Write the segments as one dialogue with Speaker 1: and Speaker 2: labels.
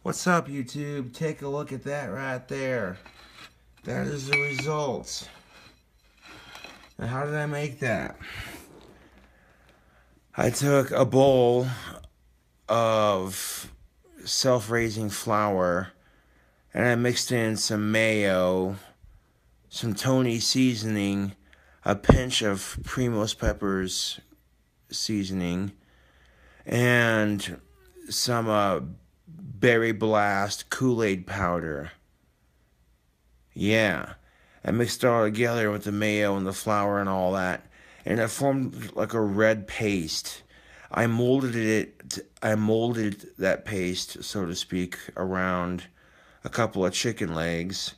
Speaker 1: What's up, YouTube? Take a look at that right there. That is the result. And how did I make that? I took a bowl of self-raising flour and I mixed in some mayo, some Tony seasoning, a pinch of Primo's Peppers seasoning, and some Berry Blast Kool-Aid powder. Yeah. I mixed it all together with the mayo and the flour and all that, and it formed like a red paste. I molded that paste, so to speak, around a couple of chicken legs.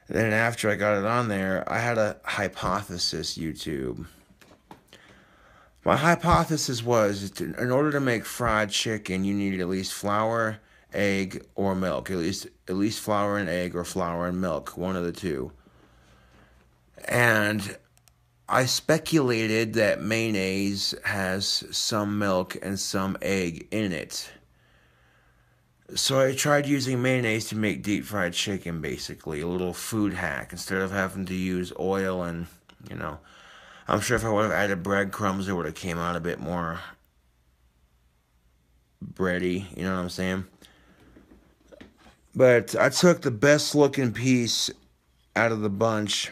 Speaker 1: And then after I got it on there, I had a hypothesis, YouTube. My hypothesis was, in order to make fried chicken, you need at least flour, egg, or milk. At least flour and egg, or flour and milk, one of the two. And I speculated that mayonnaise has some milk and some egg in it. So I tried using mayonnaise to make deep fried chicken, basically. A little food hack. Instead of having to use oil and, I'm sure if I would have added breadcrumbs, it would have came out a bit more bready, you know what I'm saying? But I took the best looking piece out of the bunch.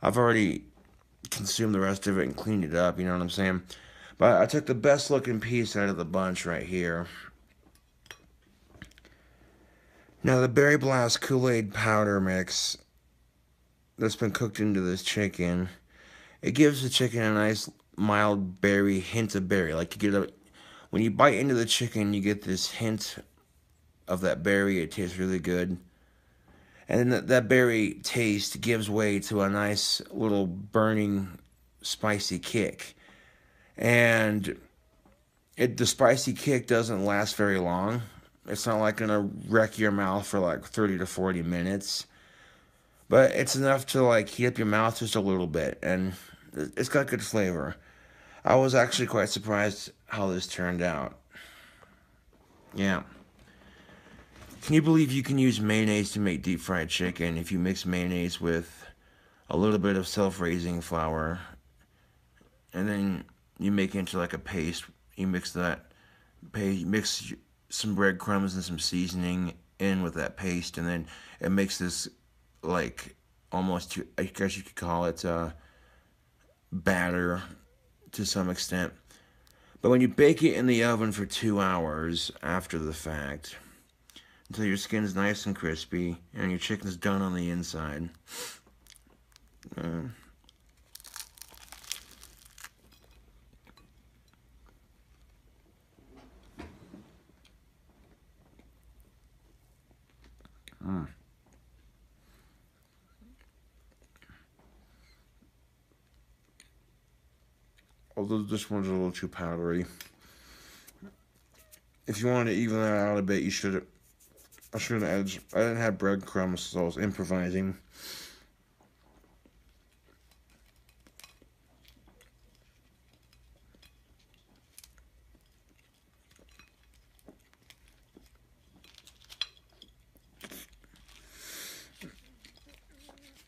Speaker 1: I've already consumed the rest of it and cleaned it up, you know what I'm saying? But I took the best looking piece out of the bunch right here. Now the Berry Blast Kool-Aid powder mix that's been cooked into this chicken, it gives the chicken a nice mild berry, hint of berry. Like when you bite into the chicken, you get this hint of that berry. It tastes really good. And then that berry taste gives way to a nice little burning, spicy kick. And the spicy kick doesn't last very long. It's not like gonna wreck your mouth for like 30 to 40 minutes. But it's enough to like heat up your mouth just a little bit. And it's got good flavor. I was actually quite surprised how this turned out. Yeah. Can you believe you can use mayonnaise to make deep fried chicken if you mix mayonnaise with a little bit of self-raising flour, and then you make it into like a paste? You mix that paste, you mix some breadcrumbs and some seasoning in with that paste, and then it makes this like almost, I guess you could call it batter to some extent. But when you bake it in the oven for 2 hours after the fact, until your skin's nice and crispy and your chicken's done on the inside. Although this one's a little too powdery. If you want to even that out a bit, I should have added, I didn't have breadcrumbs, so I was improvising.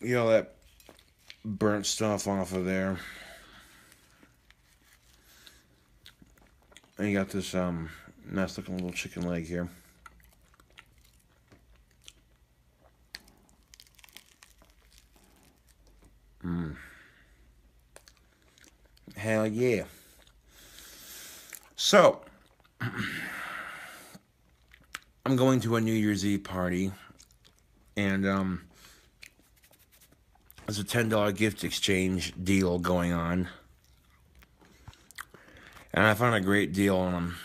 Speaker 1: That burnt stuff off of there. And you got this nice looking little chicken leg here. Hell yeah. So, I'm going to a New Year's Eve party, and there's a $10 gift exchange deal going on. And I found a great deal on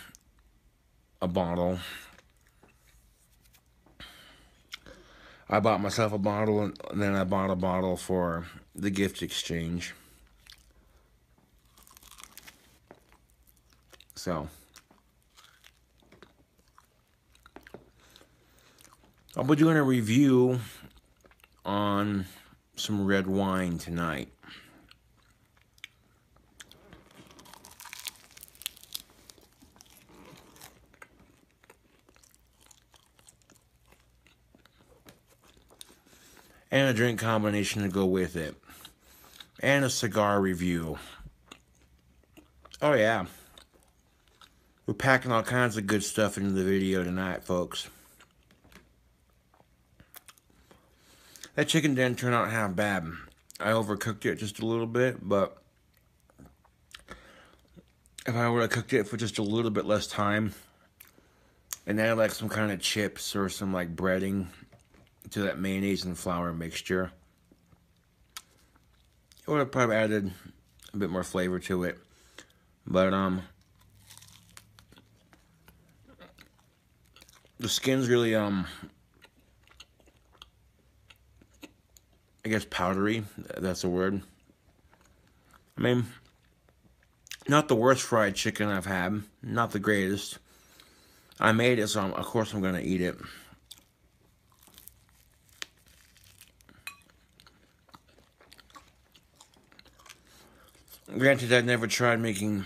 Speaker 1: a bottle. I bought myself a bottle, and then I bought a bottle for the gift exchange. So, I'll be doing a review on some red wine tonight. and a drink combination to go with it, and a cigar review. Oh yeah, we're packing all kinds of good stuff into the video tonight, folks. That chicken didn't turn out half bad. I overcooked it just a little bit, but if I would have cooked it for just a little bit less time and added like some kind of chips or some like breading to that mayonnaise and flour mixture, it would have probably added a bit more flavor to it. But the skin's really I guess powdery, that's a word. I mean, not the worst fried chicken I've had, not the greatest. I made it, so of course I'm gonna eat it. Granted, I'd never tried making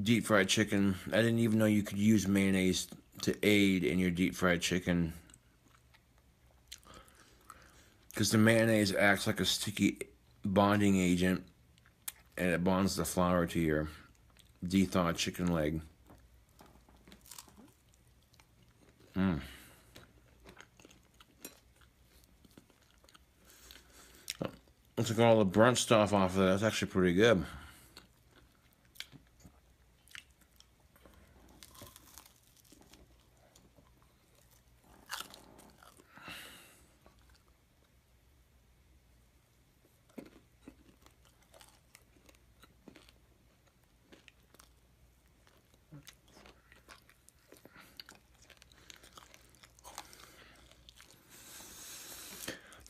Speaker 1: deep fried chicken. I didn't even know you could use mayonnaise to aid in your deep fried chicken, because the mayonnaise acts like a sticky bonding agent, and it bonds the flour to your de-thawed chicken leg. I took all the burnt stuff off of that. That's actually pretty good.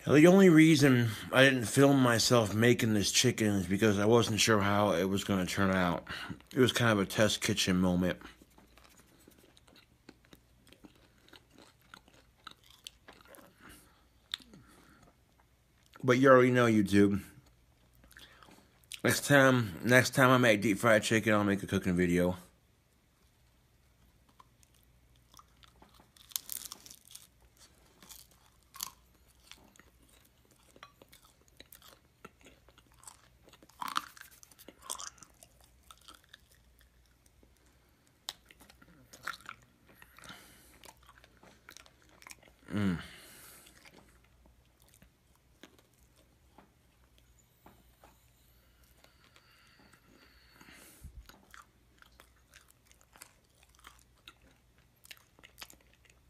Speaker 1: The only reason I didn't film myself making this chicken is because I wasn't sure how it was going to turn out. It was kind of a test kitchen moment. But you already know, YouTube. Next time I make deep fried chicken, I'll make a cooking video.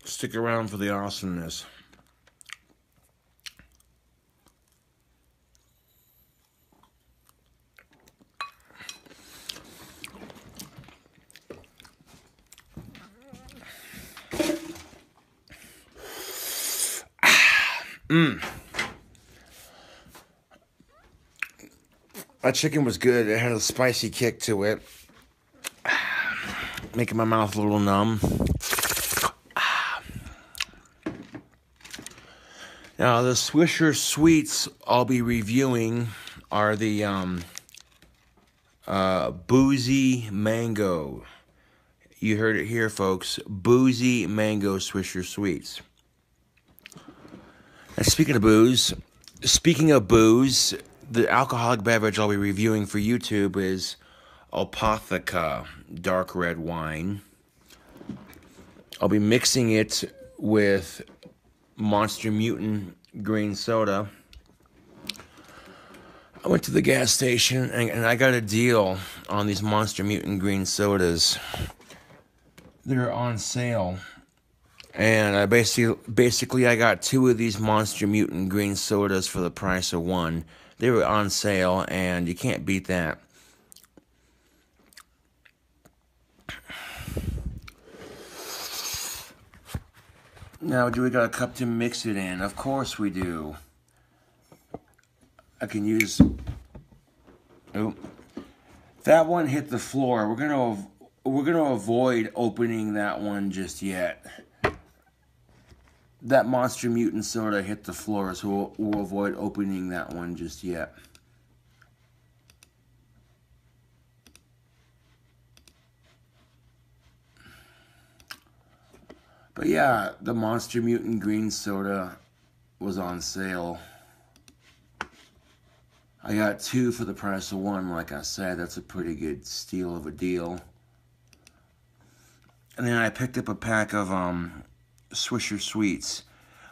Speaker 1: Stick around for the awesomeness. That chicken was good. It had a spicy kick to it, making my mouth a little numb. Now, the Swisher sweets I'll be reviewing are the Boozy Mango. You heard it here, folks. Boozy Mango Swisher sweets. And speaking of booze, the alcoholic beverage I'll be reviewing for YouTube is Apotheca dark red wine. I'll be mixing it with Monster Mutant green soda. I went to the gas station and I got a deal on these Monster Mutant green sodas. They're on sale. And I basically I got 2 of these Monster Mutant green sodas for the price of 1. They were on sale, and you can't beat that. Now, do we got a cup to mix it in? Of course we do. I can use... Oh, that one hit the floor. We're gonna avoid opening that one just yet. That Monster Mutant soda hit the floor, so we'll avoid opening that one just yet. But yeah, the Monster Mutant green soda was on sale. I got 2 for the price of 1, like I said. That's a pretty good steal of a deal. And then I picked up a pack of Swisher Sweets.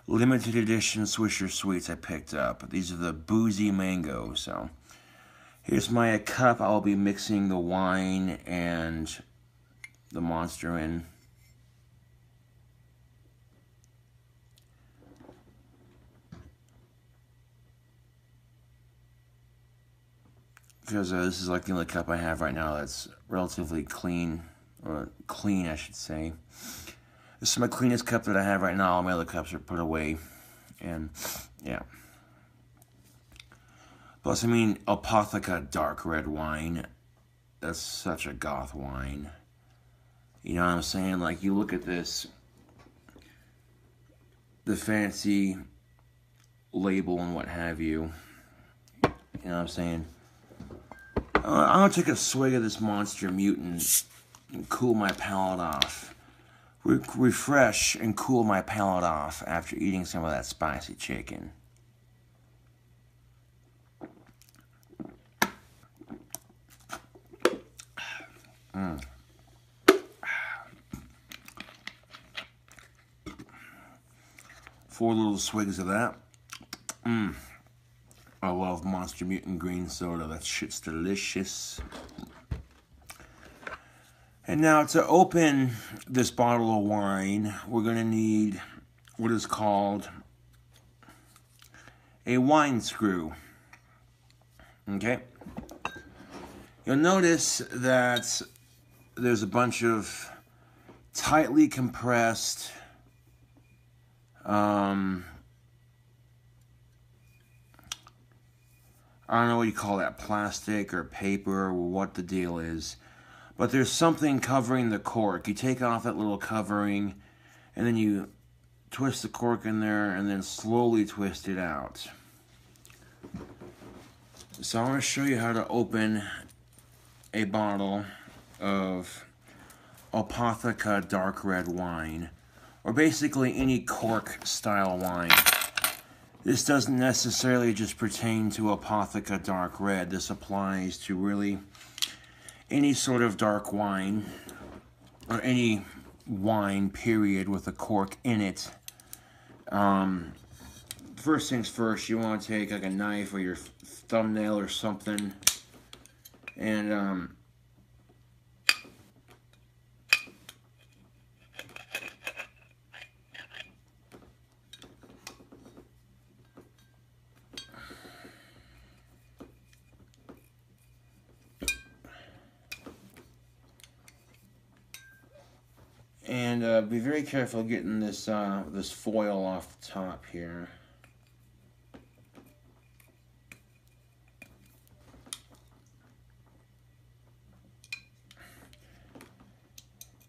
Speaker 1: Limited edition Swisher Sweets I picked up. These are the Boozy Mango. So here's my cup. I'll be mixing the wine and the Monster in. Because this is like the only cup I have right now that's relatively clean, or clean I should say. This is my cleanest cup that I have right now. All my other cups are put away, and yeah. Plus, I mean, Apotheca dark red wine, that's such a goth wine. You know what I'm saying? Like, you look at this, the fancy label and what have you. You know what I'm saying? I'm going to take a swig of this Monster Mutant and cool my palate off. Refresh and cool my palate off after eating some of that spicy chicken. Mm. 4 little swigs of that. I love Monster Mutant green soda. That shit's delicious. And now to open this bottle of wine, we're going to need what is called a wine screw. Okay? You'll notice that there's a bunch of tightly compressed I don't know what you call that, plastic or paper or what the deal is. But there's something covering the cork. You take off that little covering, and then you twist the cork in there, and then slowly twist it out. So I want to show you how to open a bottle of Apotheca dark red wine, or basically any cork style wine. This doesn't necessarily just pertain to Apotheca dark red. This applies to really any sort of dark wine, or any wine, period, with a cork in it. First things first, you want to take like a knife or your thumbnail or something, and be very careful getting this this foil off the top here.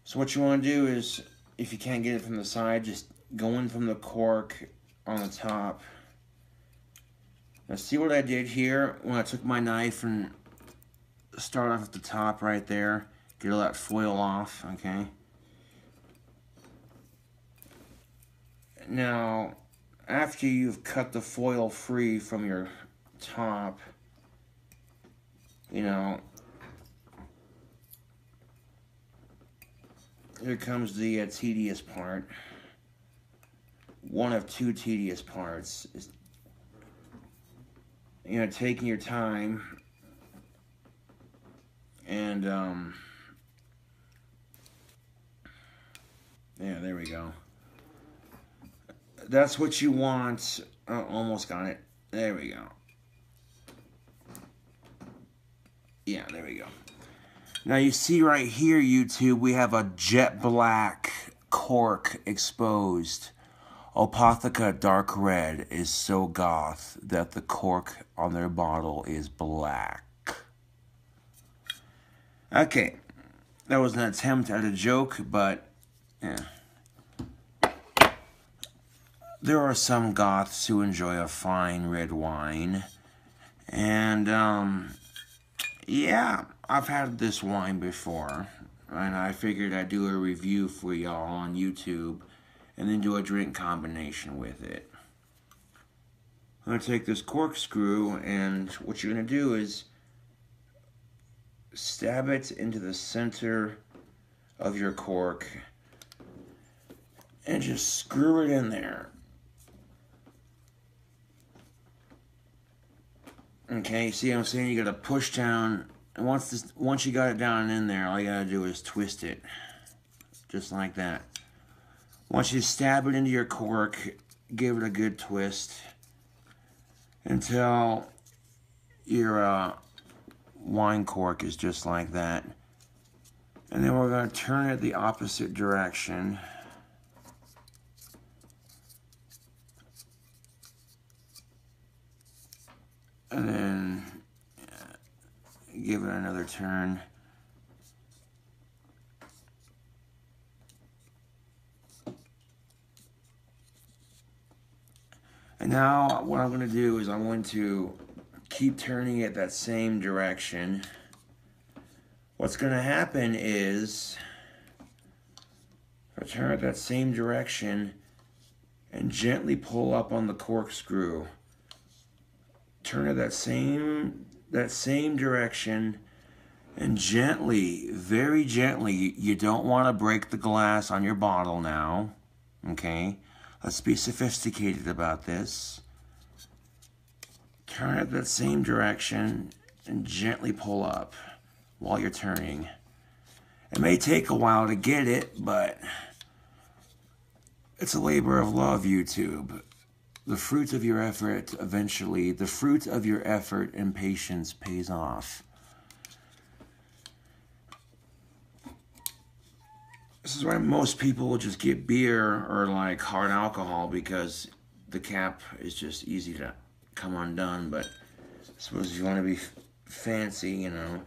Speaker 1: So what you want to do is, if you can't get it from the side, just go in from the cork on the top. Now see what I did here when I took my knife and start off at the top right there, get all that foil off, okay? Now, after you've cut the foil free from your top, you know, here comes the tedious part. One of 2 tedious parts is, you know, taking your time and, yeah, there we go. That's what you want. Oh, almost got it. There we go. Yeah, there we go. Now you see right here, YouTube, we have a jet black cork exposed. Apotheca dark red is so goth that the cork on their bottle is black. Okay, that was an attempt at a joke, but yeah. There are some goths who enjoy a fine red wine, and yeah, I've had this wine before, and I figured I'd do a review for y'all on YouTube, and then do a drink combination with it. I'm going to take this corkscrew, and what you're going to do is stab it into the center of your cork and just screw it in there. Okay, see what I'm saying? You got to push down, and once you got it down and in there, all you got to do is twist it, just like that. Once you stab it into your cork, give it a good twist until your wine cork is just like that. And then we're going to turn it the opposite direction. And then give it another turn. And now what I'm going to do is I'm going to keep turning it that same direction. What's going to happen is I turn it that same direction and gently pull up on the corkscrew. Turn it that same direction and gently, very gently, you don't want to break the glass on your bottle now, okay? Let's be sophisticated about this. Turn it that same direction and gently pull up while you're turning. It may take a while to get it, but it's a labor of love, YouTube. The fruit of your effort, eventually, the fruit of your effort and patience pays off. This is why most people will just get beer or like hard alcohol, because the cap is just easy to come undone. But I suppose if you want to be fancy, you know.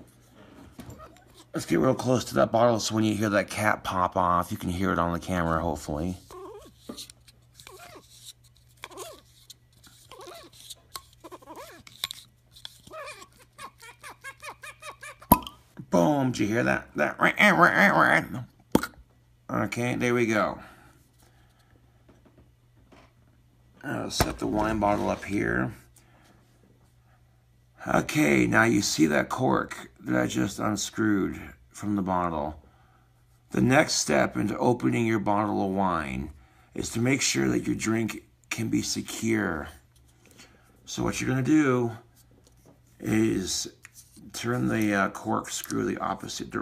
Speaker 1: Let's get real close to that bottle so when you hear that cap pop off, you can hear it on the camera, hopefully. Boom, did you hear that? Okay, there we go. I'll set the wine bottle up here. Okay, now you see that cork that I just unscrewed from the bottle. The next step into opening your bottle of wine is to make sure that your drink can be secure. So what you're going to do is turn the corkscrew the opposite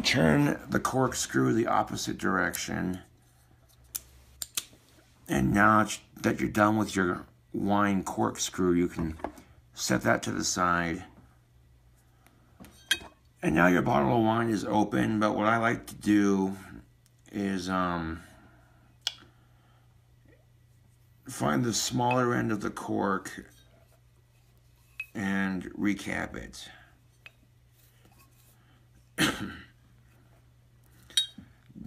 Speaker 1: Turn the corkscrew the opposite direction. And now that you're done with your wine corkscrew, you can set that to the side. And now your bottle of wine is open, but what I like to do is find the smaller end of the cork and recap it.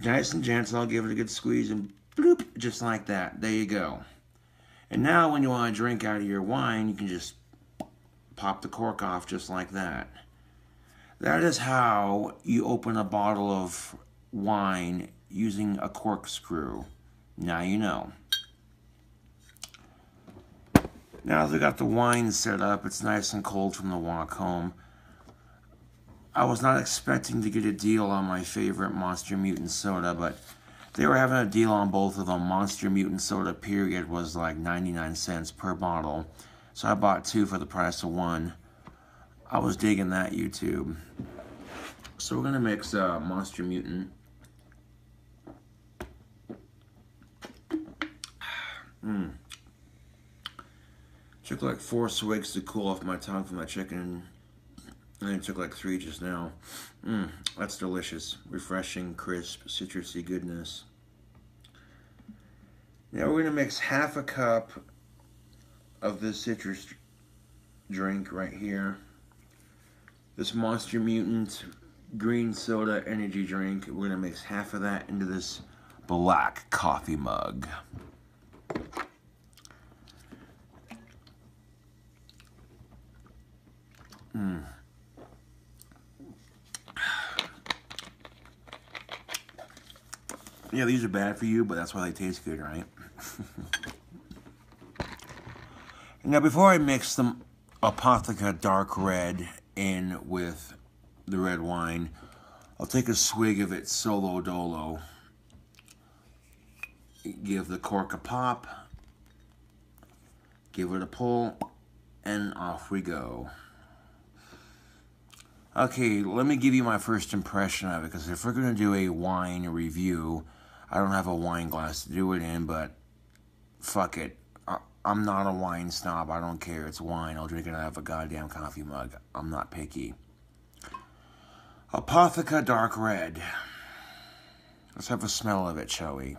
Speaker 1: Nice and gentle, I'll give it a good squeeze and bloop, just like that. There you go. And now when you want to drink out of your wine, you can just pop the cork off just like that. That is how you open a bottle of wine using a corkscrew. Now you know. Now that we got the wine set up, it's nice and cold from the walk home. I was not expecting to get a deal on my favorite Monster Mutant soda, but they were having a deal on both of them. Monster Mutant soda, period, was like 99 cents per bottle. So I bought two for the price of one. I was digging that, YouTube. So we're going to mix Monster Mutant. Took like 4 swigs to cool off my tongue from that chicken. And it took like 3 just now. That's delicious. Refreshing, crisp, citrusy goodness. Now we're going to mix half a cup of this citrus drink right here. This Monster Mutant green soda energy drink. We're going to mix half of that into this black coffee mug. Yeah, these are bad for you, but that's why they taste good, right? Now, before I mix the Apotheca Dark Red in with the red wine, I'll take a swig of it solo dolo. Give the cork a pop. Give it a pull. And off we go. Okay, let me give you my first impression of it, because if we're going to do a wine review, I don't have a wine glass to do it in, but fuck it. I'm not a wine snob. I don't care. It's wine. I'll drink it out of a goddamn coffee mug. I'm not picky. Apotheca Dark Red. Let's have a smell of it, shall we?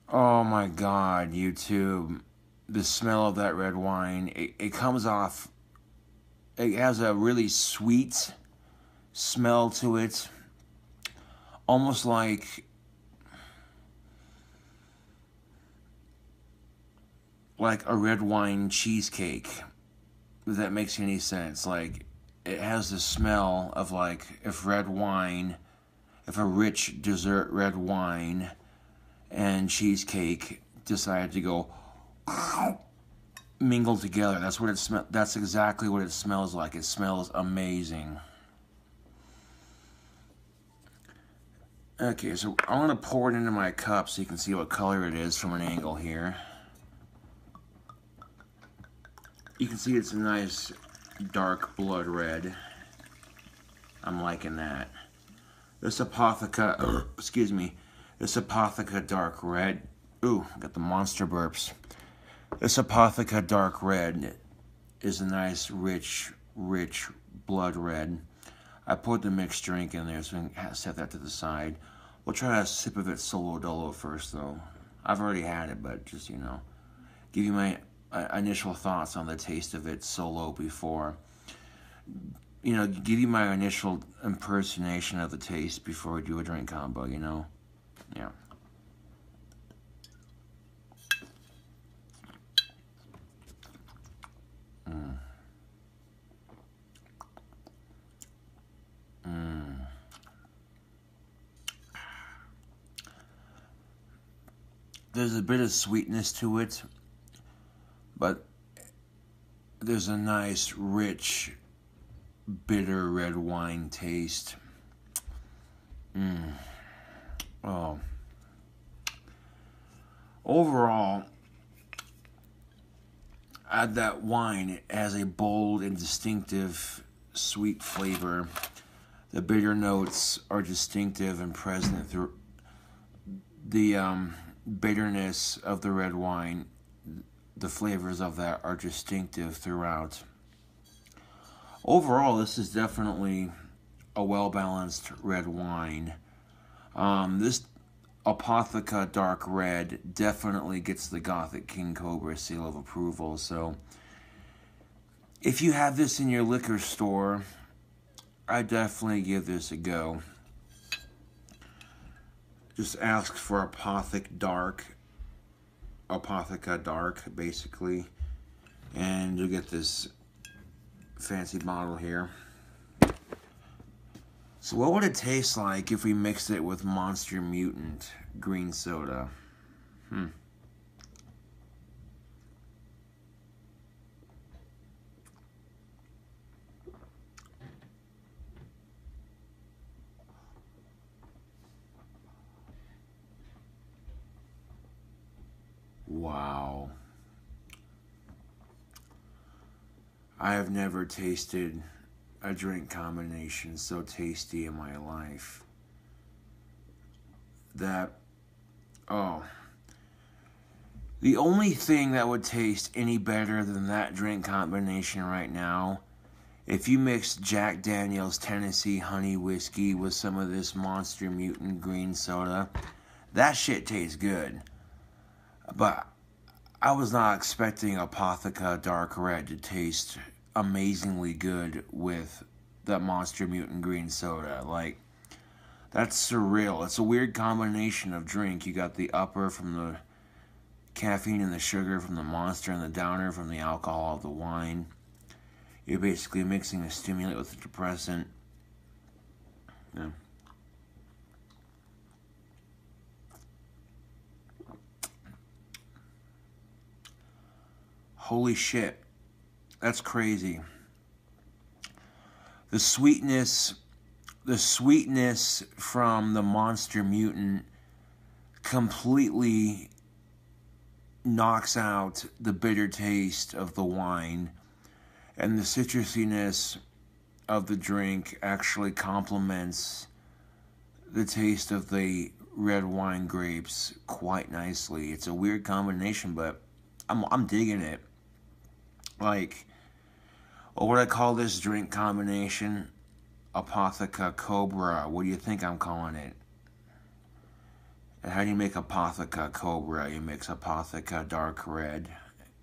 Speaker 1: Oh my God, YouTube. The smell of that red wine, it comes off, it has a really sweet smell to it. Almost like a red wine cheesecake, if that makes any sense. Like, it has the smell of like if a rich dessert red wine and cheesecake decided to go mingle together. That's what it smells. That's exactly what it smells like. It smells amazing. Okay, so I'm gonna pour it into my cup so you can see what color it is from an angle here. You can see it's a nice dark blood red. I'm liking that. This Apotheca, excuse me, this Apotheca Dark Red. Ooh, got the monster burps. This Apotheca Dark Red is a nice, rich blood red. I poured the mixed drink in there, so we can set that to the side. We'll try a sip of it solo dolo first, though. I've already had it, but just, you know, give you my initial thoughts on the taste of it solo before. You know, give you my initial impersonation of the taste before we do a drink combo, you know? Yeah. There's a bit of sweetness to it, but there's a nice, rich, bitter red wine taste. Oh. Overall, that wine has a bold and distinctive sweet flavor. The bitter notes are distinctive and present through the bitterness of the red wine. The flavors of that are distinctive throughout. Overall, this is definitely a well-balanced red wine. This Apotheca Dark Red definitely gets the Gothic King Cobra seal of approval. So, if you have this in your liquor store, I definitely give this a go. Just ask for Apotheca Dark, basically, and you'll get this fancy bottle here. So what would it taste like if we mixed it with Monster Mutant green soda? Wow. I have never tasted a drink combination so tasty in my life. The only thing that would taste any better than that drink combination right now, if you mix Jack Daniel's Tennessee Honey Whiskey with some of this Monster Mutant green soda, that shit tastes good. But I was not expecting Apotheca Dark Red to taste amazingly good with that Monster Mutant green soda. Like, that's surreal. It's a weird combination of drink. You got the upper from the caffeine and the sugar from the Monster, and the downer from the alcohol of the wine. You're basically mixing a stimulant with a depressant. Yeah. Holy shit. That's crazy. The sweetness from the Monster Mutant completely knocks out the bitter taste of the wine, and the citrusiness of the drink actually complements the taste of the red wine grapes quite nicely. It's a weird combination, but I'm digging it. Like, what would I call this drink combination? Apotheca Cobra. What do you think I'm calling it? And how do you make Apotheca Cobra? You mix Apotheca dark red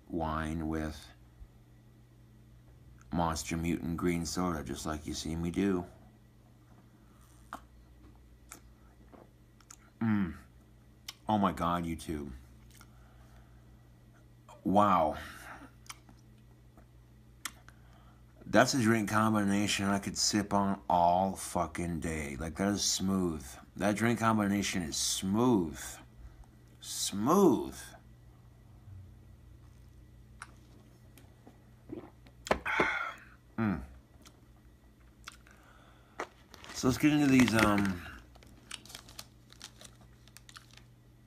Speaker 1: wine with Monster Mutant green soda, just like you see me do. Oh my God, YouTube. Wow. That's a drink combination I could sip on all fucking day. Like, that is smooth. That drink combination is smooth. Smooth. So let's get into these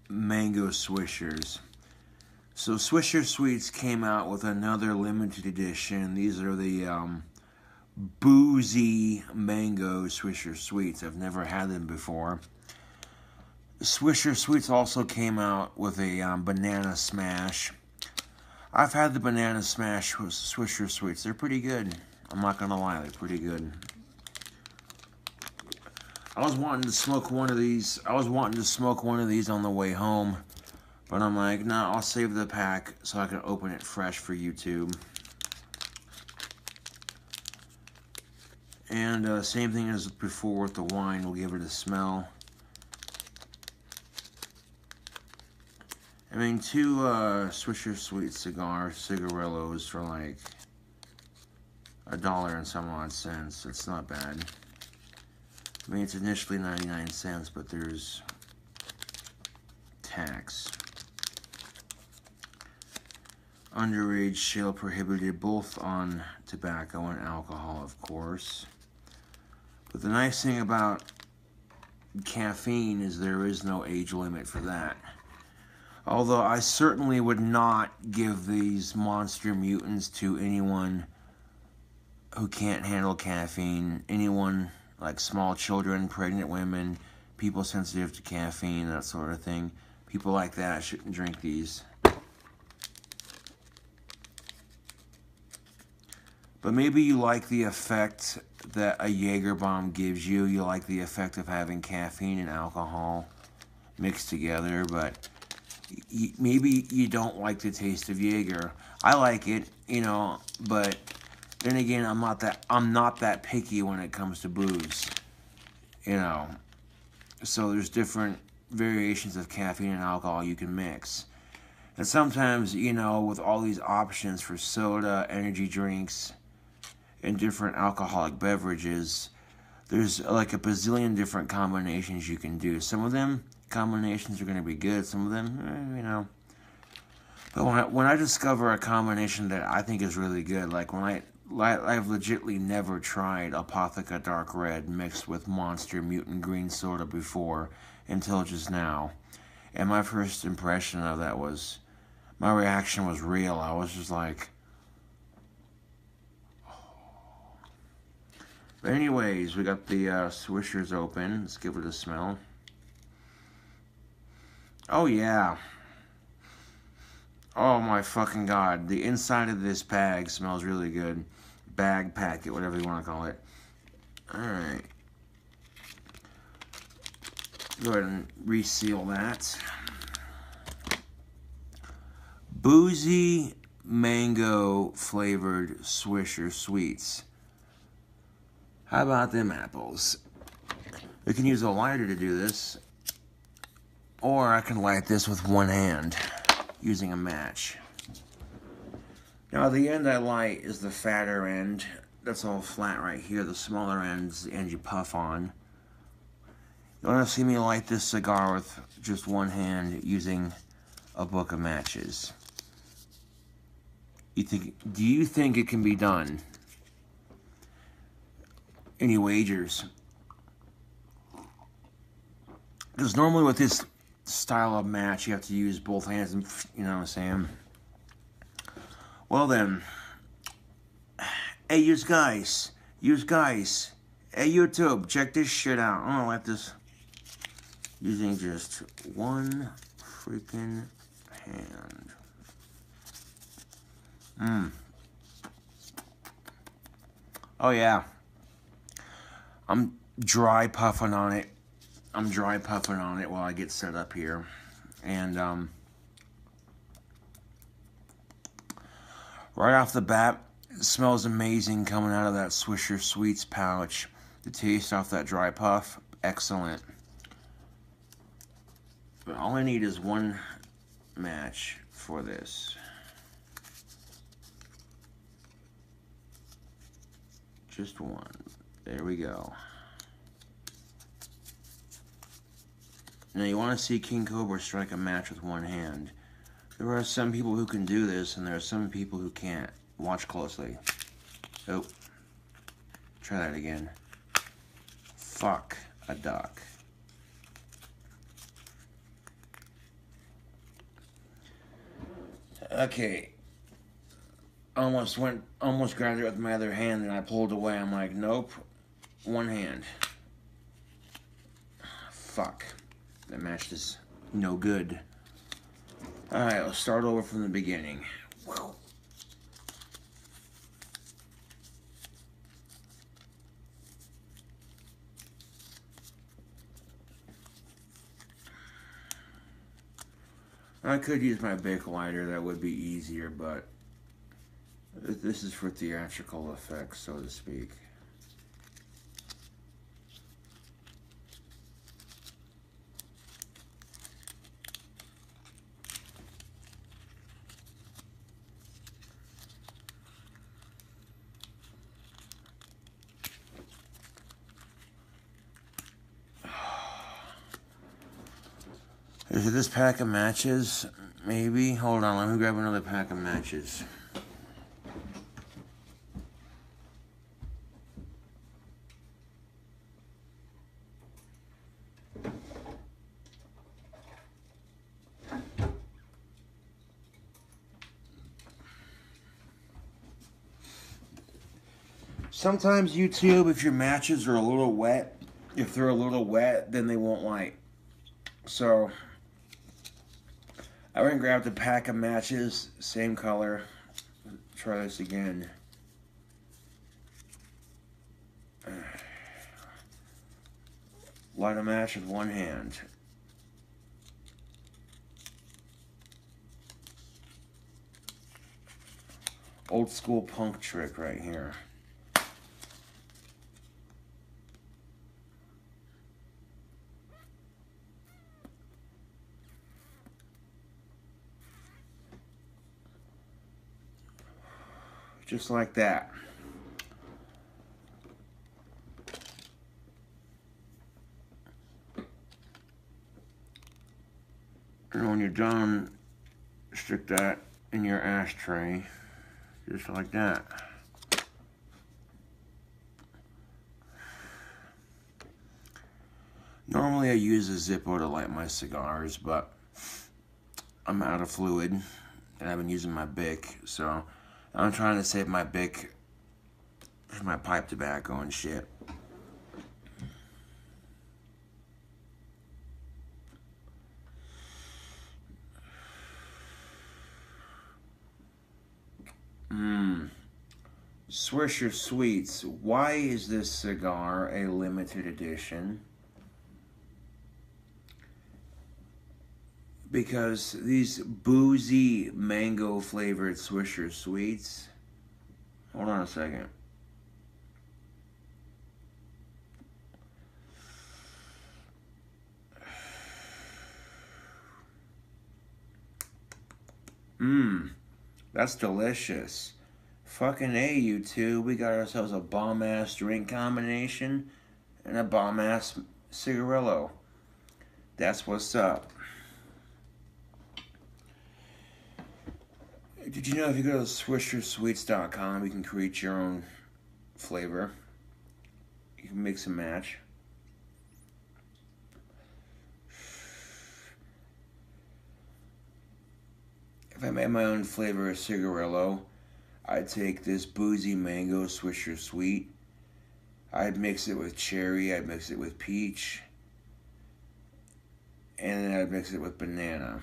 Speaker 1: mango swishers. So Swisher Sweets came out with another limited edition. These are the Boozy mango Swisher Sweets. I've never had them before. Swisher Sweets also came out with a banana smash. I've had the banana smash with Swisher Sweets. They're pretty good. I'm not gonna lie, they're pretty good. I was wanting to smoke one of these. On the way home, but I'm like, nah, I'll save the pack so I can open it fresh for YouTube. And same thing as before with the wine. We'll give it a smell. I mean, 2 Swisher Sweet cigarillos for like $1 and some odd cents. It's not bad. I mean, it's initially 99 cents, but there's tax. Underage sale prohibited, both on tobacco and alcohol, of course. But the nice thing about caffeine is there is no age limit for that. Although I certainly would not give these Monster Mutants to anyone who can't handle caffeine. Anyone like small children, pregnant women, people sensitive to caffeine, that sort of thing. People like that shouldn't drink these. But maybe you like the effect that a Jaeger bomb gives you. You like the effect of having caffeine and alcohol mixed together, but maybe you don't like the taste of Jaeger. I like it, you know, but then again, I'm not that picky when it comes to booze, you know. So there's different variations of caffeine and alcohol you can mix. And sometimes, you know, with all these options for soda, energy drinks, and different alcoholic beverages, there's like a bazillion different combinations you can do. Some of them combinations are going to be good. Some of them, you know. But when I discover a combination that I think is really good, like when I've legitimately never tried Apotheca Dark Red mixed with Monster Mutant Green Soda before until just now. And my first impression of that was, my reaction was real. I was just like, oh. But anyways, we got the Swishers open. Let's give it a smell. Oh yeah. Oh my fucking God. The inside of this bag smells really good. Bag, packet, whatever you want to call it. Alright. Go ahead and reseal that. Boozy mango flavored Swisher Sweets. How about them apples? We can use a lighter to do this. Or I can light this with one hand using a match. Now the end I light is the fatter end. That's all flat right here. The smaller end is the end you puff on. You want to see me light this cigar with just one hand using a book of matches. Do you think it can be done? Any wagers? Because normally with this style of match, you have to use both hands, and you know what I'm saying? Well then, hey, you guys, hey YouTube, check this shit out. I'm gonna let this, using just one freaking hand. Oh yeah. I'm dry puffing on it. While I get set up here. And right off the bat, it smells amazing coming out of that Swisher Sweets pouch. The taste off that dry puff, excellent. But all I need is one match for this. Just one. There we go. Now you want to see King Cobra strike a match with one hand. There are some people who can do this, and there are some people who can't. Watch closely. Oh. Try that again. Fuck a duck. Okay. Almost grabbed it with my other hand, and I pulled away. I'm like, nope. One hand. Fuck. That match is no good. Alright, let's start over from the beginning. Whew. I could use my Bic lighter, that would be easier, but this is for theatrical effects, so to speak. Is it this pack of matches? Maybe. Hold on, let me grab another pack of matches. Sometimes YouTube, if your matches are a little wet, if they're a little wet, then they won't light. So I went and grabbed a pack of matches, same color. Try this again. Light a match with one hand. Old school punk trick right here. Just like that. And when you're done, stick that in your ashtray, just like that. Normally I use a Zippo to light my cigars, but I'm out of fluid, and I've been using my Bic, so I'm trying to save my Bic for my pipe tobacco and shit. Swisher Sweets. Why is this cigar a limited edition? Because these boozy mango flavored Swisher Sweets. Hold on a second. That's delicious. Fucking A, you two. We got ourselves a bomb-ass drink combination and a bomb-ass cigarillo. That's what's up. Did you know if you go to SwisherSweets.com, you can create your own flavor? You can mix and match. If I made my own flavor of cigarillo, I'd take this Boozy Mango Swisher Sweet. I'd mix it with cherry, I'd mix it with peach, and then I'd mix it with banana.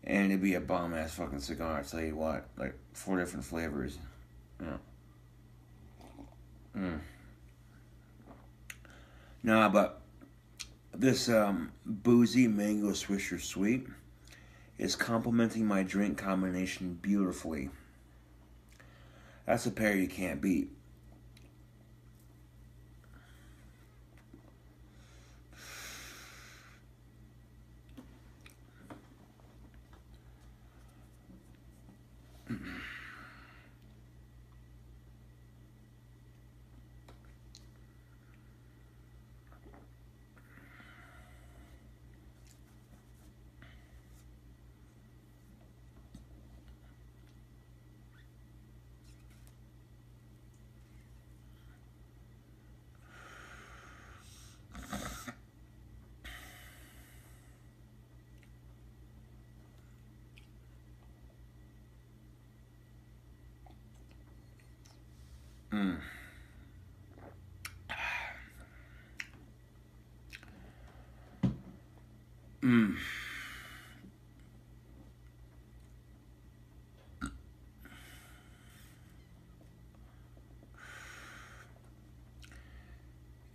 Speaker 1: And it'd be a bomb-ass fucking cigar, I'll tell you what. Like, 4 different flavors. Yeah. Nah, but this Boozy Mango Swisher Sweet is complementing my drink combination beautifully. That's a pair you can't beat.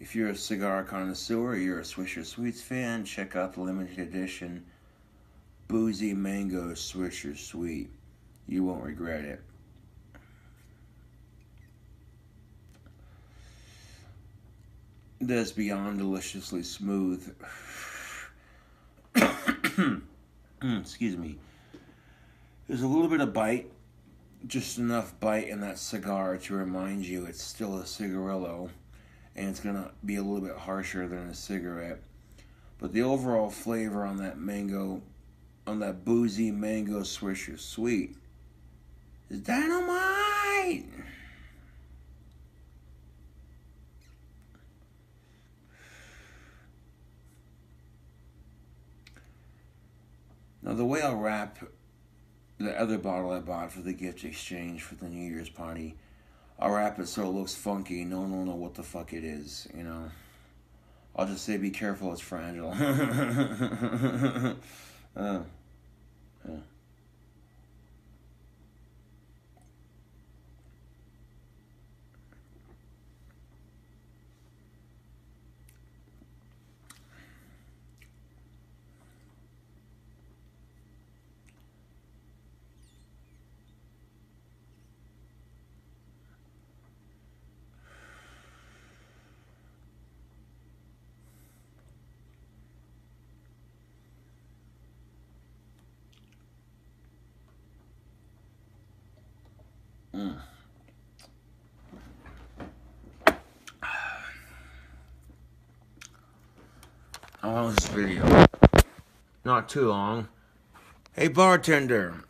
Speaker 1: If you're a cigar connoisseur or you're a Swisher Sweets fan, check out the limited edition Boozy Mango Swisher Sweet. You won't regret it. That's beyond deliciously smooth. Excuse me. There's a little bit of bite, just enough bite in that cigar to remind you it's still a cigarillo, and it's gonna be a little bit harsher than a cigarette. But the overall flavor on that mango, on that Boozy Mango Swisher Sweet, is dynamite! Now the way I'll wrap the other bottle I bought for the gift exchange for the New Year's party, I'll wrap it so it looks funky. No one will know what the fuck it is, you know. I'll just say be careful, it's fragile. Yeah. How long is this video? Not too long. Hey bartender,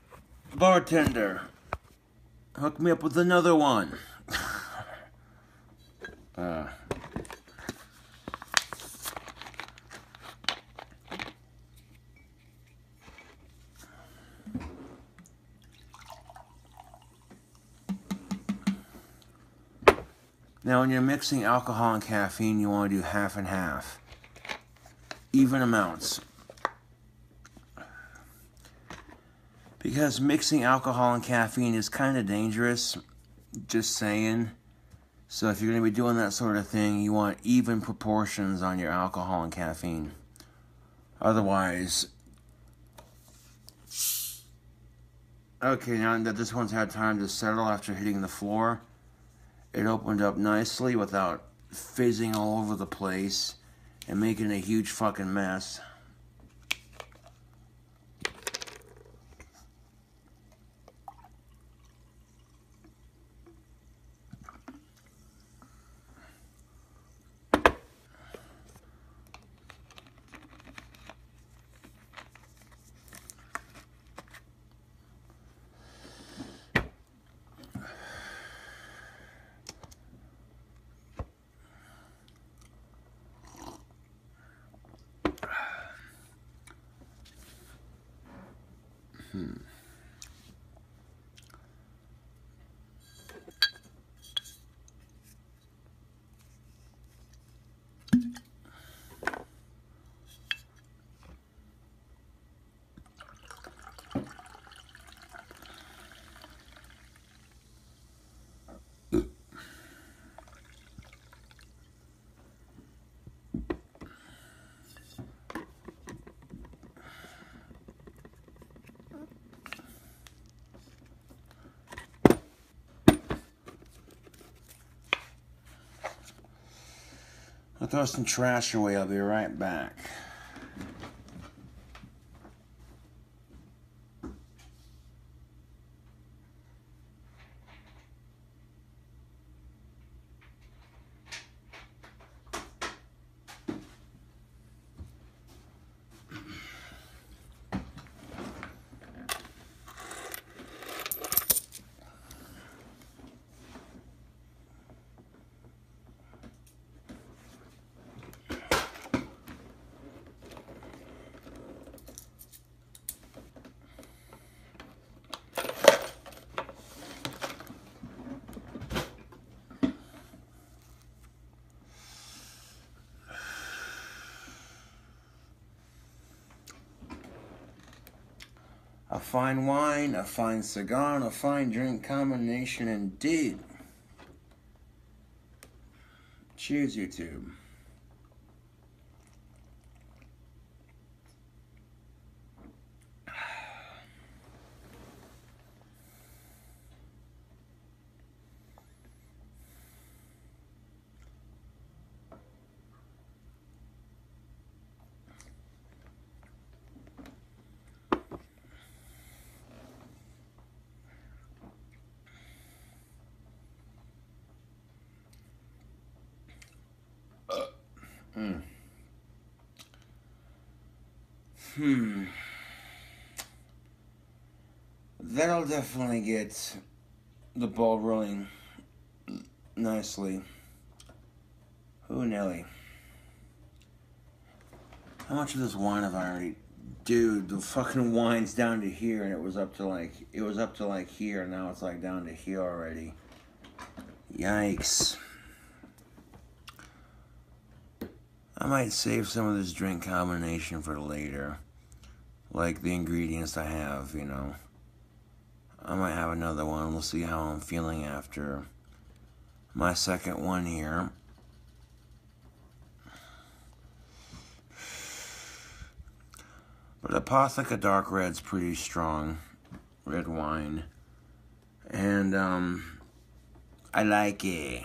Speaker 1: hook me up with another one. Now when you're mixing alcohol and caffeine, you want to do half and half. Even amounts. Because mixing alcohol and caffeine is kind of dangerous, just saying. So if you're going to be doing that sort of thing, you want even proportions on your alcohol and caffeine. Otherwise... Okay, now that this one's had time to settle after hitting the floor, it opened up nicely without fizzing all over the place and making a huge fucking mess. I'll throw some trash away. I'll be right back. A fine wine, a fine cigar, and a fine drink combination indeed. Cheers, YouTube. That'll definitely get the ball rolling nicely. Ooh, Nelly. How much of this wine have I already... Dude, the fucking wine's down to here, and it was up to like here, and now it's like down to here already. Yikes. I might save some of this drink combination for later. Like the ingredients I have, you know. I might have another one. We'll see how I'm feeling after my second one here. But Apotheca Dark Red's pretty strong red wine. And I like it.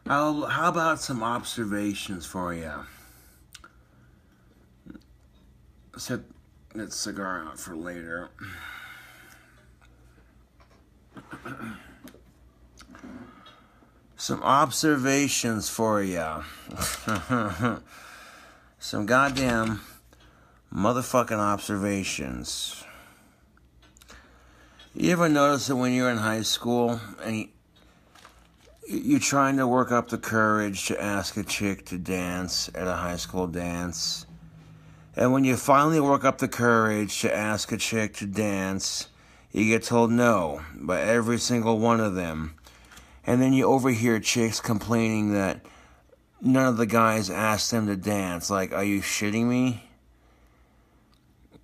Speaker 1: How about some observations for you? Set that cigar out for later. Some observations for you. Some goddamn motherfucking observations. You ever notice that when you're in high school and you're trying to work up the courage to ask a chick to dance at a high school dance, and when you finally work up the courage to ask a chick to dance, you get told no by every single one of them. And then you overhear chicks complaining that none of the guys asked them to dance. Like, are you shitting me?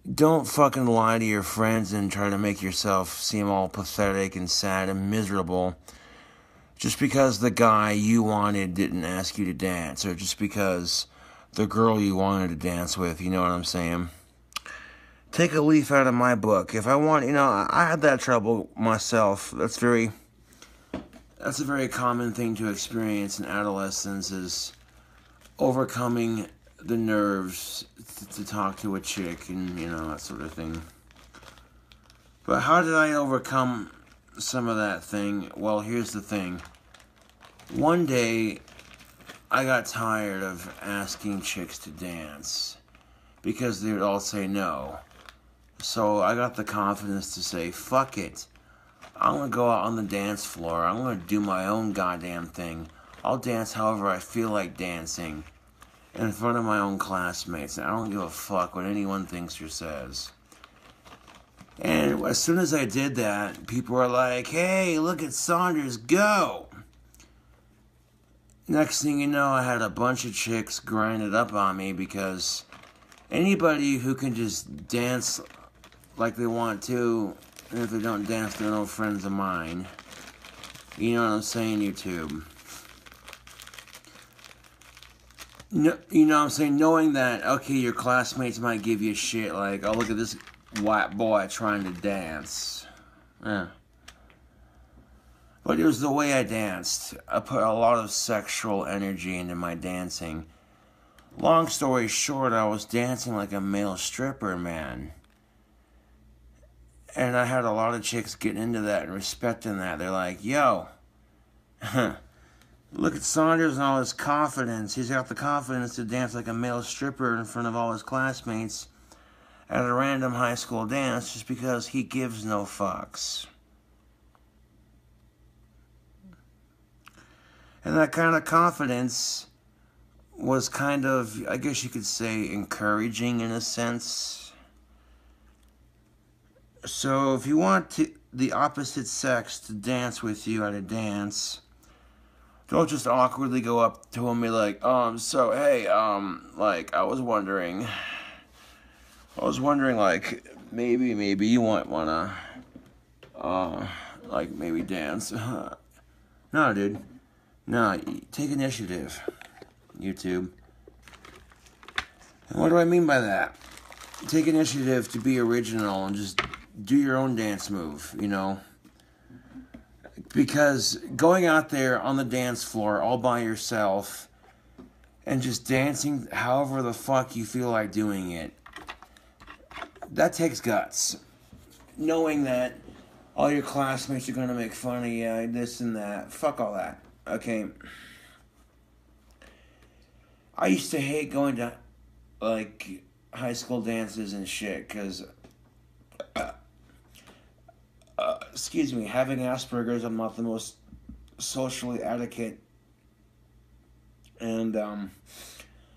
Speaker 1: Don't fucking lie to your friends and try to make yourself seem all pathetic and sad and miserable just because the guy you wanted didn't ask you to dance, or just because the girl you wanted to dance with, you know what I'm saying? Take a leaf out of my book. If I want, I had that trouble myself. That's a very common thing to experience in adolescence, is overcoming the nerves to talk to a chick and, that sort of thing. But how did I overcome some of that thing. Well, here's the thing. One day, I got tired of asking chicks to dance because they would all say no. So I got the confidence to say, fuck it. I'm going to go out on the dance floor. I'm going to do my own goddamn thing. I'll dance however I feel like dancing in front of my own classmates. I don't give a fuck what anyone thinks or says. And as soon as I did that, people were like, hey, look at Saunders go. Next thing you know, I had a bunch of chicks grinded up on me because anybody who can just dance like they want to, and if they don't dance, they're no friends of mine. You know what I'm saying, YouTube? No, you know what I'm saying? Knowing that, okay, your classmates might give you shit like, oh, look at this white boy trying to dance. Yeah. But it was the way I danced. I put a lot of sexual energy into my dancing. Long story short, I was dancing like a male stripper, man. And I had a lot of chicks getting into that and respecting that. They're like, yo, look at Saunders and all his confidence. He's got the confidence to dance like a male stripper in front of all his classmates at a random high school dance just because he gives no fucks. And that kind of confidence was kind of, I guess you could say, encouraging in a sense. So if you want the opposite sex to dance with you at a dance, don't just awkwardly go up to him and be like, so, hey, like, I was wondering, like, maybe you might wanna, like, maybe dance. No, dude. No, take initiative, YouTube. And what do I mean by that? Take initiative to be original and just do your own dance move, you know? Because going out there on the dance floor all by yourself and just dancing however the fuck you feel like doing it, that takes guts. Knowing that all your classmates are going to make fun of you, this and that. Fuck all that, okay? I used to hate going to, like, high school dances and shit, because excuse me, having Asperger's, I'm not the most socially adequate. And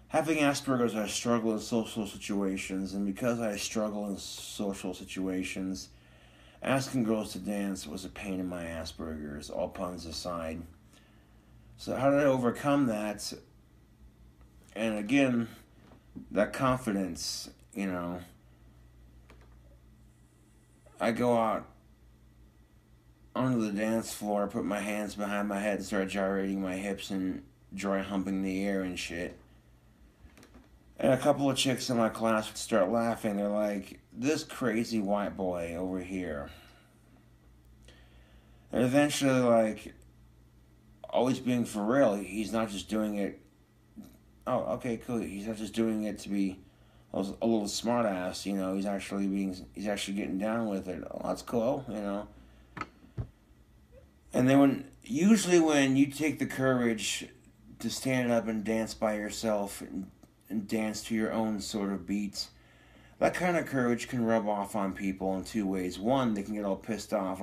Speaker 1: having Asperger's, I struggle in social situations. And because I struggle in social situations, asking girls to dance was a pain in my Asperger's, all puns aside. So how did I overcome that? And again, that confidence, you know. I go out onto the dance floor, put my hands behind my head, start gyrating my hips and dry humping the air and shit. And a couple of chicks in my class would start laughing. They're like, this crazy white boy over here. And eventually, like, always being for real, he's not just doing it, oh, okay, cool, he's not just doing it to be a little smart ass, you know, he's actually getting down with it. Oh, that's cool, you know. And then usually when you take the courage to stand up and dance by yourself and dance to your own sort of beats, that kind of courage can rub off on people in two ways. One, they can get all pissed off,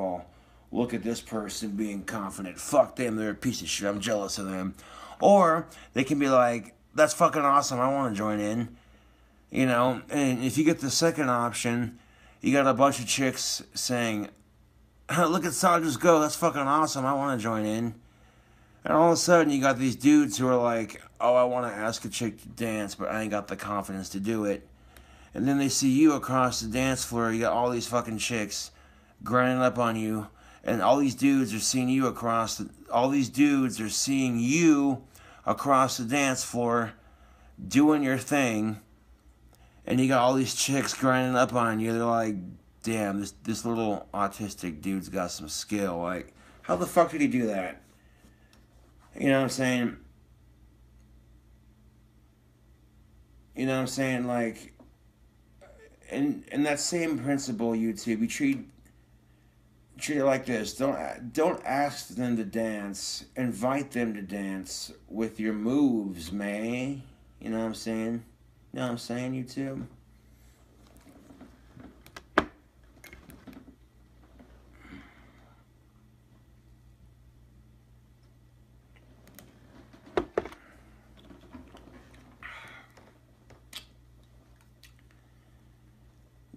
Speaker 1: look at this person being confident, fuck them, they're a piece of shit, I'm jealous of them. Or they can be like, that's fucking awesome, I want to join in. You know, and if you get the second option, you got a bunch of chicks saying, look at Saunders go, that's fucking awesome, I want to join in. And all of a sudden, you got these dudes who are like, oh, I want to ask a chick to dance, but I ain't got the confidence to do it. And then they see you across the dance floor, you got all these fucking chicks grinding up on you, and all these dudes are seeing you across the dance floor doing your thing. And you got all these chicks grinding up on you. They're like, damn, this little autistic dude's got some skill. Like, how the fuck did he do that? You know what I'm saying? You know what I'm saying? Like, and that same principle, YouTube, you treat treat it like this. Don't ask them to dance. Invite them to dance with your moves, man. You know what I'm saying? You know what I'm saying, YouTube?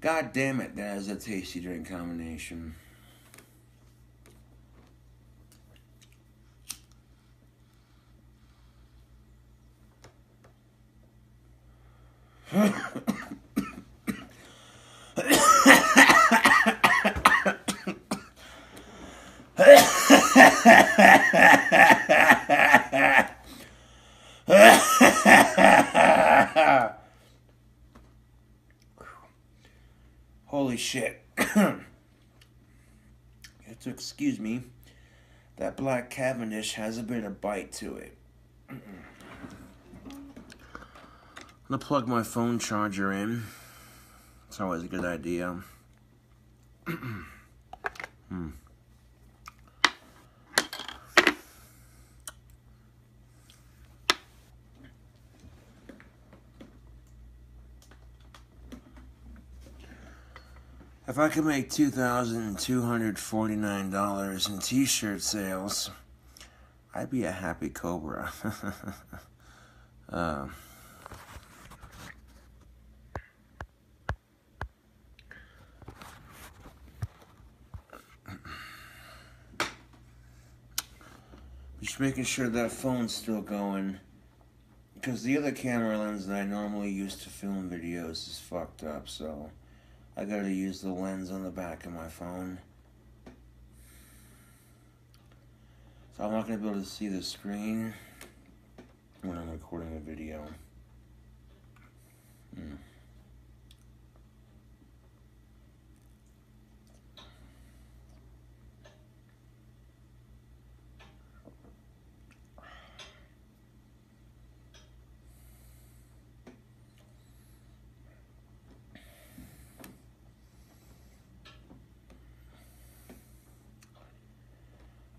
Speaker 1: God damn it, that is a tasty drink combination. Holy shit. You have to excuse me. That black Cavendish has a bit of bite to it. I'm gonna plug my phone charger in. It's always a good idea. If I could make $2,249 in t-shirt sales, I'd be a happy Cobra. Just making sure that phone's still going, because the other camera lens that I normally use to film videos is fucked up, so I gotta use the lens on the back of my phone. So I'm not gonna be able to see the screen when I'm recording a video.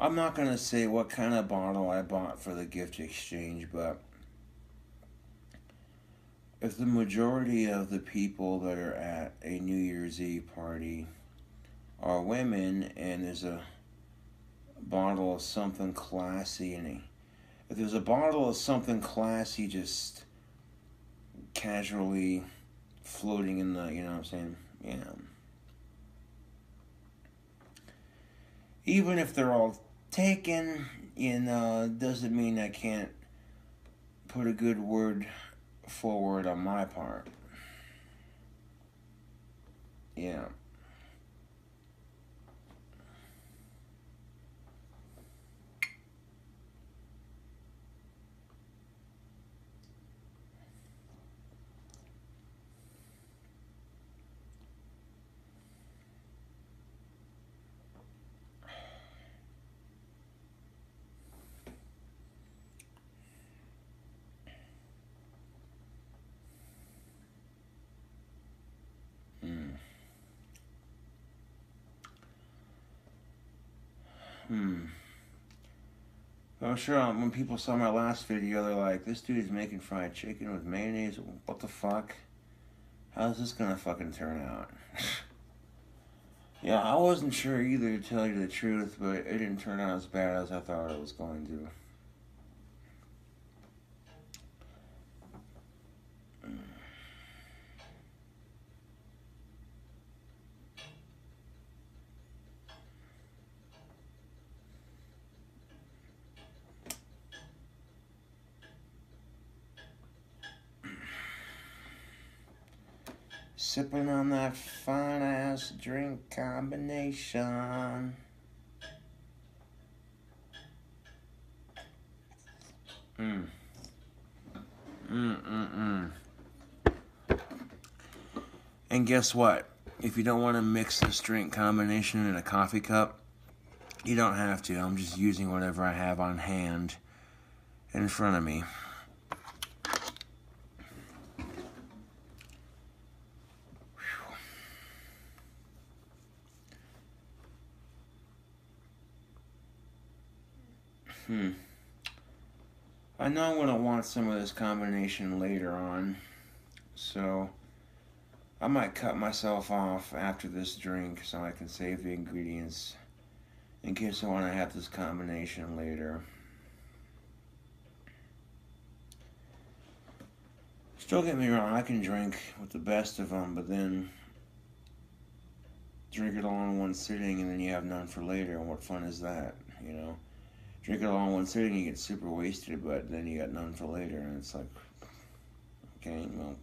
Speaker 1: I'm not going to say what kind of bottle I bought for the gift exchange, but if the majority of the people that are at a New Year's Eve party are women and there's a bottle of something classy, and if there's a bottle of something classy just casually floating in the, you know what I'm saying? Yeah. Even if they're all taken, doesn't mean I can't put a good word forward on my part. Yeah. I'm sure when people saw my last video, they're like, this dude is making fried chicken with mayonnaise. What the fuck? How's this gonna fucking turn out? Yeah, I wasn't sure either, to tell you the truth, but it didn't turn out as bad as I thought it was going to. Sipping on that fine ass drink combination. And guess what? If you don't want to mix this drink combination in a coffee cup, you don't have to. I'm just using whatever I have on hand in front of me. I know I'm going to want some of this combination later on, so I might cut myself off after this drink so I can save the ingredients in case I want to have this combination later. Don't get me wrong, I can drink with the best of them, but then drink it all in one sitting and then you have none for later, and what fun is that, you know? Drink it all in one sitting, you get super wasted, but then you got none for later, and it's like, okay, well.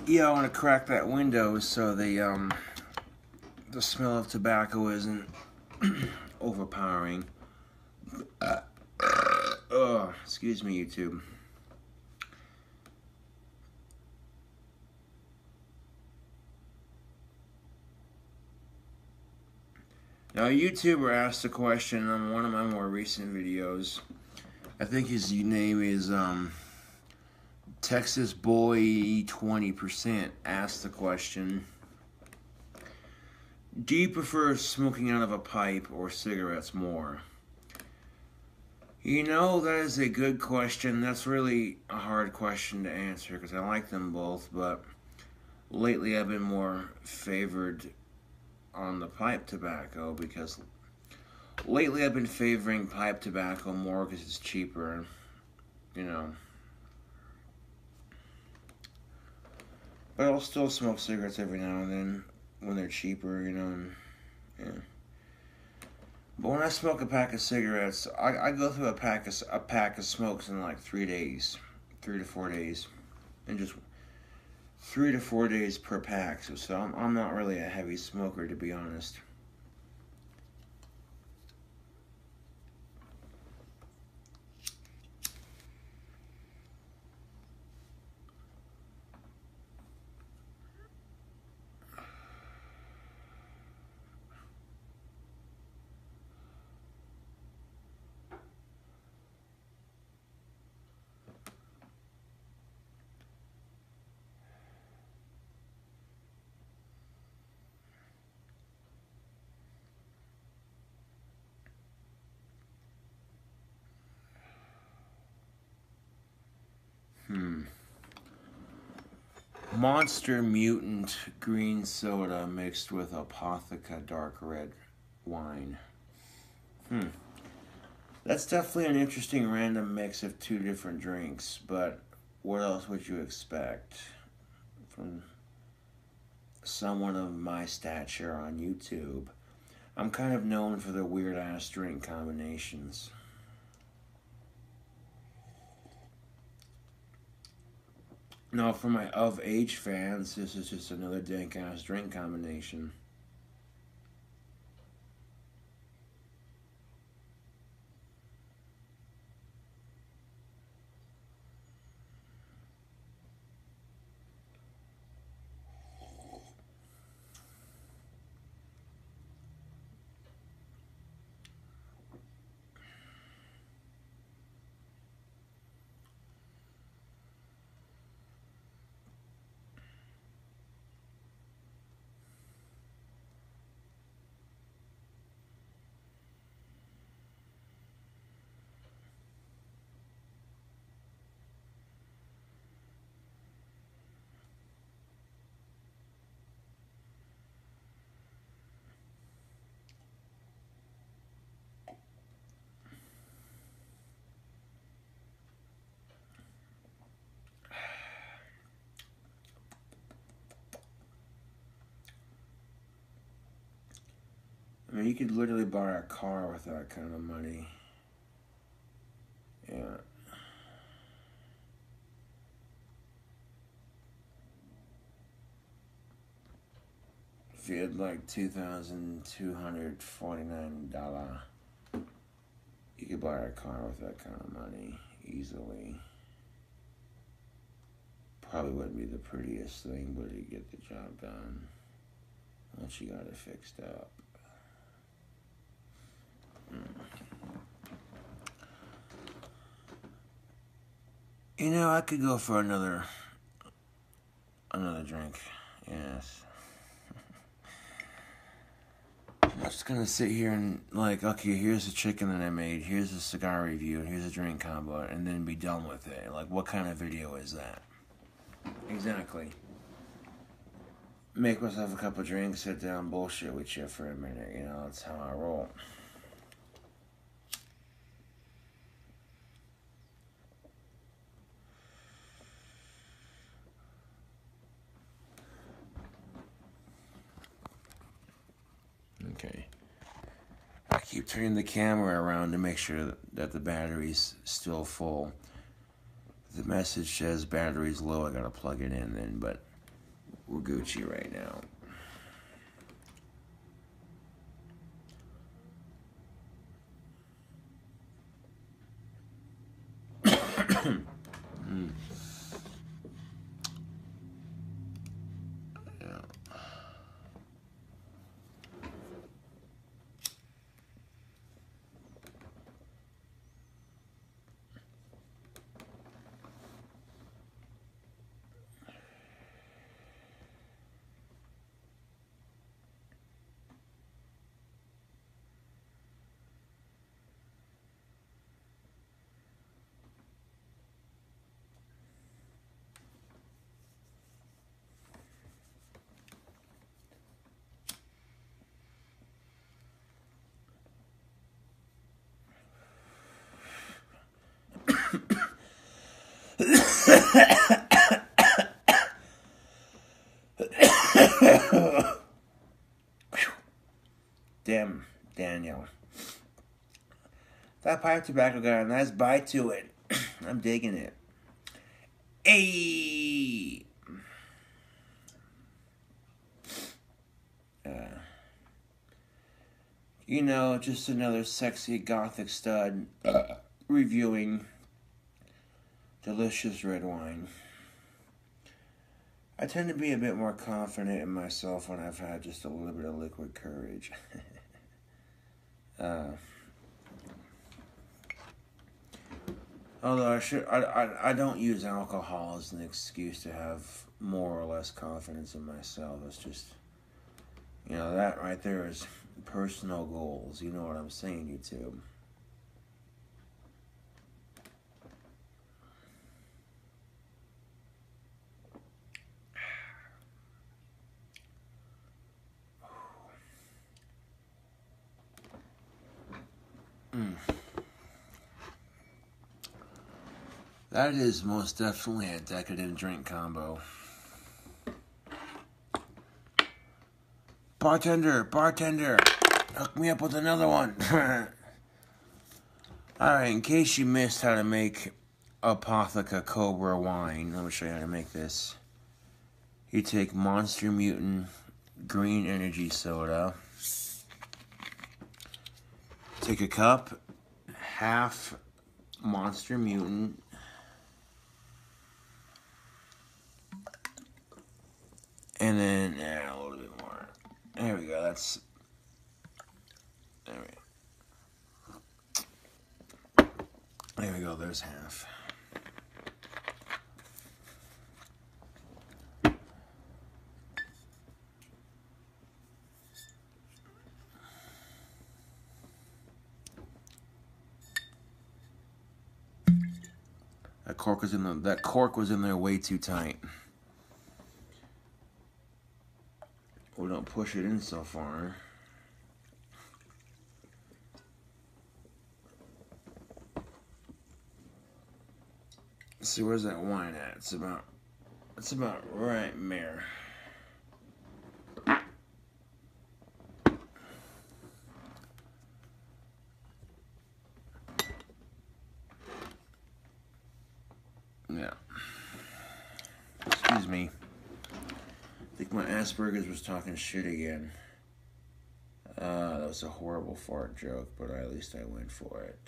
Speaker 1: Yeah, I want to crack that window so the smell of tobacco isn't overpowering. Excuse me, YouTube. Now, a YouTuber asked a question on one of my more recent videos. I think his name is Texas Boy 20%. Asked the question: do you prefer smoking out of a pipe or cigarettes more? You know, that is a good question. That's really a hard question to answer because I like them both, but lately I've been more favored on the pipe tobacco because lately I've been favoring pipe tobacco more because it's cheaper, you know. But I'll still smoke cigarettes every now and then when they're cheaper, you know, and, yeah. But when I smoke a pack of cigarettes, I go through a pack of smokes in like 3 days, 3 to 4 days, and just 3 to 4 days per pack. So I'm not really a heavy smoker, to be honest. Monster Mutant green soda mixed with Apotheca dark red wine. That's definitely an interesting random mix of two different drinks, but what else would you expect from someone of my stature on YouTube? I'm kind of known for the weird-ass drink combinations. Now, for my of-age fans, this is just another dank-ass drink combination. I mean, you could literally buy a car with that kind of money. Yeah. If you had like $2,249, you could buy a car with that kind of money easily. Probably wouldn't be the prettiest thing, but it'd get the job done once you got it fixed up. You know, I could go for another drink. Yes. I'm just gonna sit here and like, okay, here's the chicken that I made, here's a cigar review, and here's a drink combo, and then be done with it. Like, what kind of video is that? Exactly. Make myself a couple of drinks, sit down, bullshit with you for a minute. You know, that's how I roll. Okay. I keep turning the camera around to make sure that the battery's still full. The message says battery's low, I gotta plug it in then, but we're Gucci right now. Damn, Daniel. That pipe tobacco got a nice bite to it. I'm digging it. Ayy! You know, just another sexy Gothic stud reviewing delicious red wine. I tend to be a bit more confident in myself when I've had just a little bit of liquid courage. Although I don't use alcohol as an excuse to have more or less confidence in myself. It's just, you know, that right there is personal goals. You know what I'm saying, YouTube? That is most definitely a decadent drink combo. Bartender, hook me up with another one. Alright, in case you missed how to make Apotheca Cobra wine, let me show you how to make this. You take Monster Mutant green energy soda. Take a cup, half Monster Mutant, and then a little bit more. There we go. There we go. There's half. That cork was in there way too tight. We don't push it in so far. See, where's that wine at? It's about right there. Yeah. Excuse me. think my Asperger's was talking shit again. That was a horrible fart joke, but at least I went for it.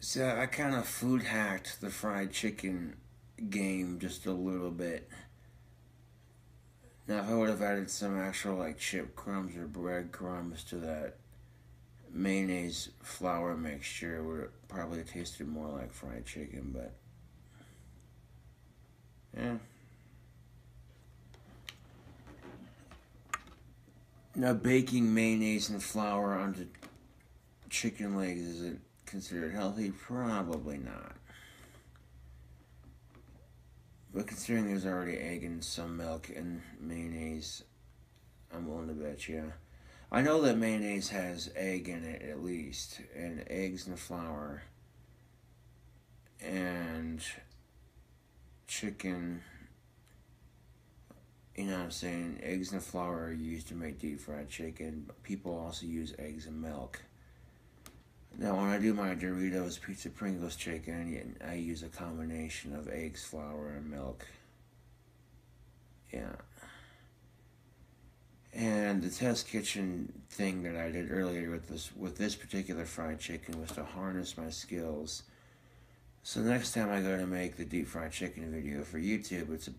Speaker 1: So I kind of food hacked the fried chicken game just a little bit. Now, if I would have added some actual like chip crumbs or bread crumbs to that mayonnaise flour mixture, it would have probably tasted more like fried chicken, but yeah. Now, baking mayonnaise and flour onto chicken legs, is it considered healthy? Probably not. But considering there's already egg and some milk and mayonnaise, I'm willing to bet you. I know that mayonnaise has egg in it at least, and eggs and flour, and chicken. You know what I'm saying? Eggs and flour are used to make deep fried chicken, but people also use eggs and milk. Now, when I do my Doritos Pizza Pringles chicken, I use a combination of eggs, flour, and milk. Yeah. And the test kitchen thing that I did earlier with this particular fried chicken was to harness my skills. So next time I go to make the deep fried chicken video for YouTube,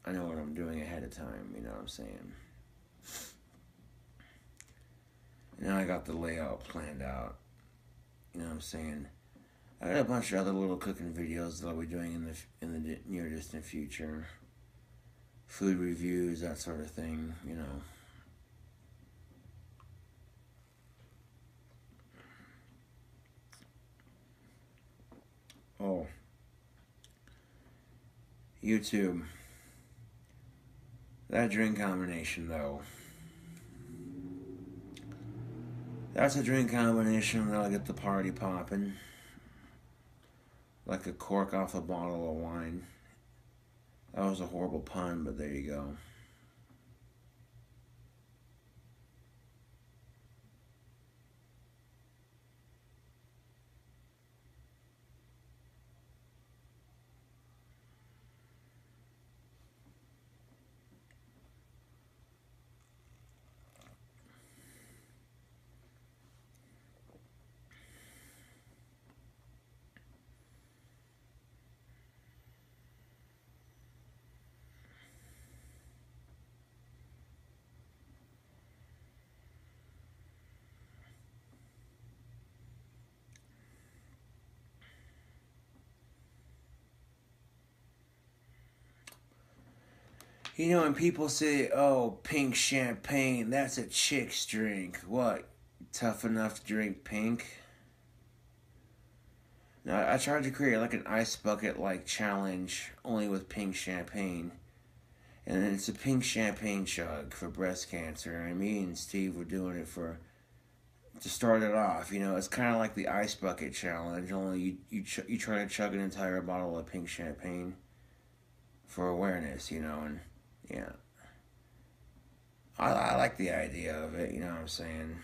Speaker 1: I know what I'm doing ahead of time, you know what I'm saying? Now I got the layout planned out. You know what I'm saying? I got a bunch of other little cooking videos that I'll be doing in the near distant future. Food reviews, that sort of thing, you know. Oh. YouTube. That drink combination, though. That's a drink combination that'll get the party popping. Like a cork off a bottle of wine. That was a horrible pun, but there you go. You know, when people say, oh, pink champagne, that's a chick's drink. What? Tough enough to drink pink? Now, I tried to create like an ice bucket like challenge, only with pink champagne. And it's a pink champagne chug for breast cancer. And me and Steve were doing it to start it off. You know, it's kind of like the ice bucket challenge, only you try to chug an entire bottle of pink champagne for awareness, you know, and yeah. I like the idea of it, you know what I'm saying?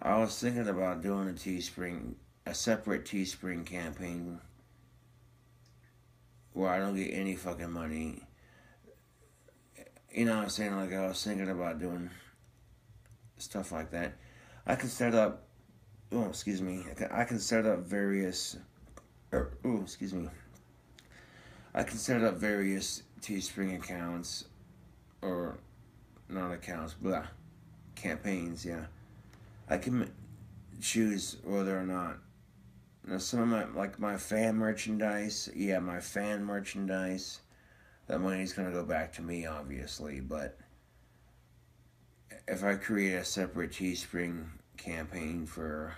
Speaker 1: I was thinking about doing a separate Teespring campaign where I don't get any fucking money. You know what I'm saying? Like, I was thinking about doing stuff like that. I can set up, oh, excuse me, I can set up various, excuse me. I can set up various Teespring accounts, or not accounts, blah, campaigns, yeah. I can choose whether or not. Now, some of my fan merchandise, yeah, my fan merchandise, that money's gonna go back to me, obviously, but if I create a separate Teespring campaign for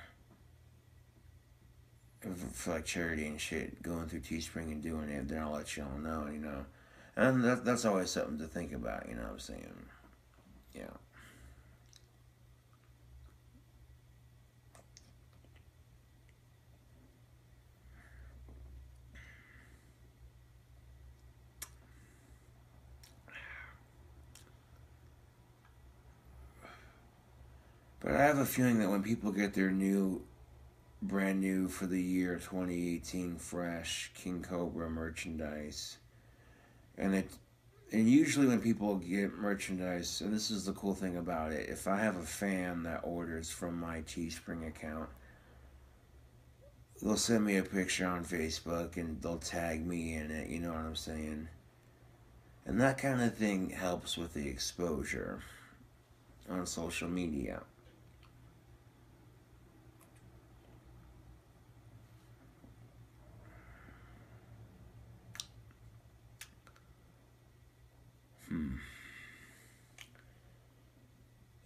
Speaker 1: like charity and shit, going through Teespring and doing it, then I'll let y'all know, you know. And that's always something to think about, you know what I'm saying? Yeah. But I have a feeling that when people get their brand new for the year 2018 fresh King Cobra merchandise, and usually when people get merchandise, and this is the cool thing about it, if I have a fan that orders from my Teespring account, they'll send me a picture on Facebook and they'll tag me in it, you know what I'm saying? And that kind of thing helps with the exposure on social media.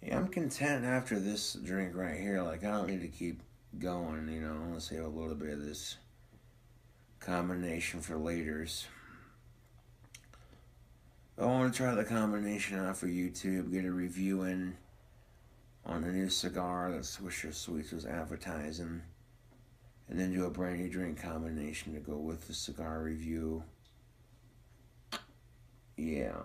Speaker 1: Yeah, I'm content after this drink right here. Like, I don't need to keep going, you know. I want to save a little bit of this combination for laters. I want to try the combination out for YouTube, get a review in on the new cigar that Swisher Sweets was advertising, and then do a brand new drink combination to go with the cigar review. Yeah.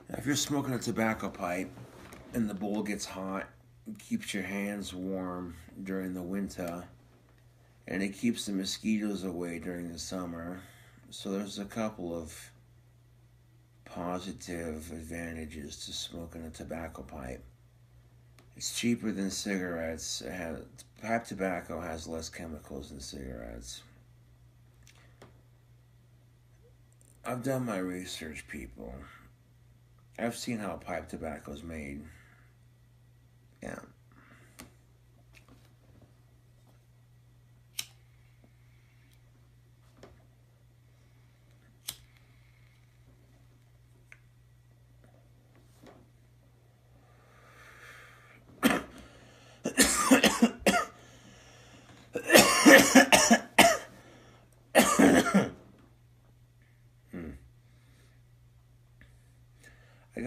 Speaker 1: Now, if you're smoking a tobacco pipe and the bowl gets hot, it keeps your hands warm during the winter, and it keeps the mosquitoes away during the summer. So there's a couple of positive advantages to smoking a tobacco pipe. It's cheaper than cigarettes. Pipe tobacco has less chemicals than cigarettes. I've done my research, people. I've seen how pipe tobacco is made. Yeah.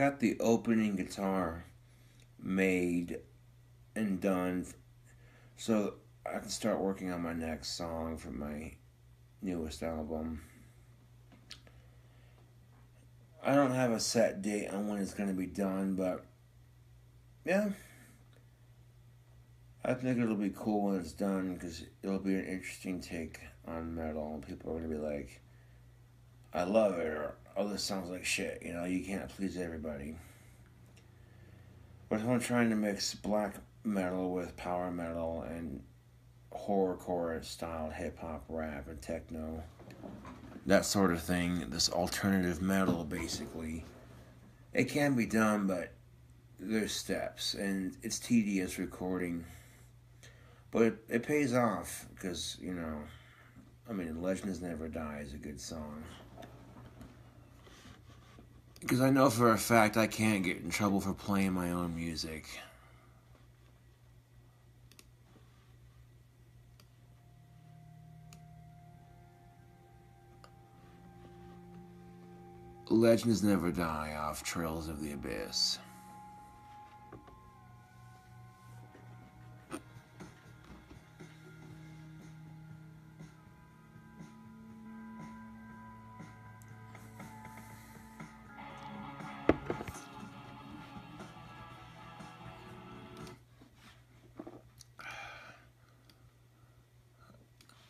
Speaker 1: got the opening guitar made and done, so I can start working on my next song for my newest album. I don't have a set date on when it's going to be done, but yeah, I think it'll be cool when it's done, because it'll be an interesting take on metal. People are going to be like, I love it, or, oh, this sounds like shit. You know, you can't please everybody. But if I'm trying to mix black metal with power metal and horrorcore style hip-hop, rap, and techno, that sort of thing, this alternative metal, basically, it can be done, but there's steps, and it's tedious recording. But it pays off, because, you know, I mean, Legends Never Die is a good song. Because I know for a fact I can't get in trouble for playing my own music. Legends Never Die off Trails of the Abyss.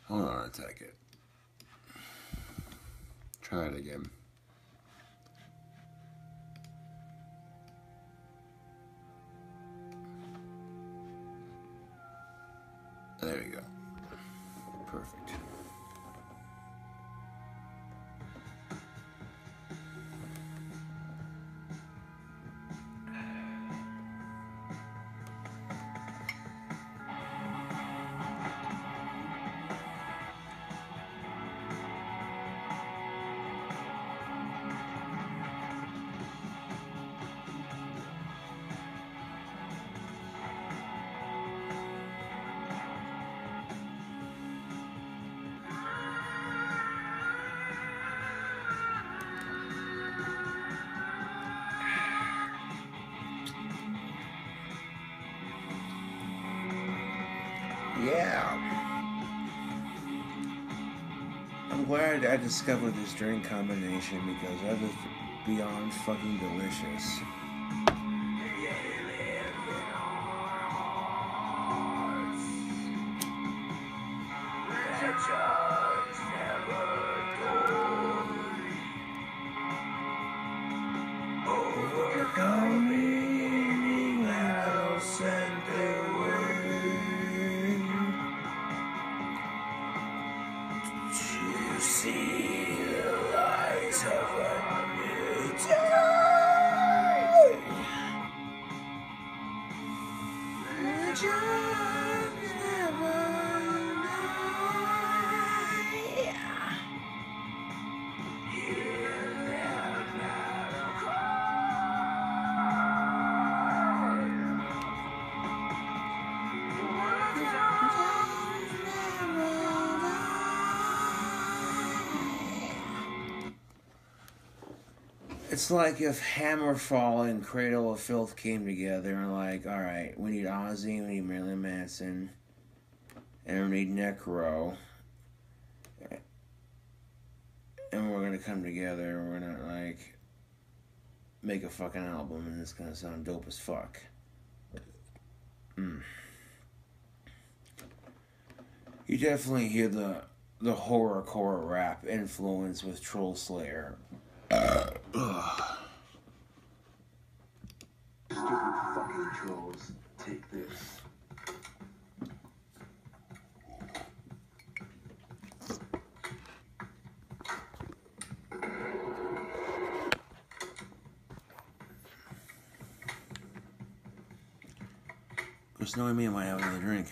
Speaker 1: Hold on a second. Try it again. There you go. Perfect. Yeah. I'm glad I discovered this drink combination, because that is beyond fucking delicious. It's like if Hammerfall and Cradle of Filth came together and like, alright, we need Ozzy, we need Marilyn Manson, and we need Necro, and we're gonna come together and we're gonna like make a fucking album, and it's gonna sound dope as fuck. You definitely hear the horrorcore rap influence with Troll Slayer.
Speaker 2: Stupid fucking trolls, take this.
Speaker 1: Just knowing me, I might have another drink.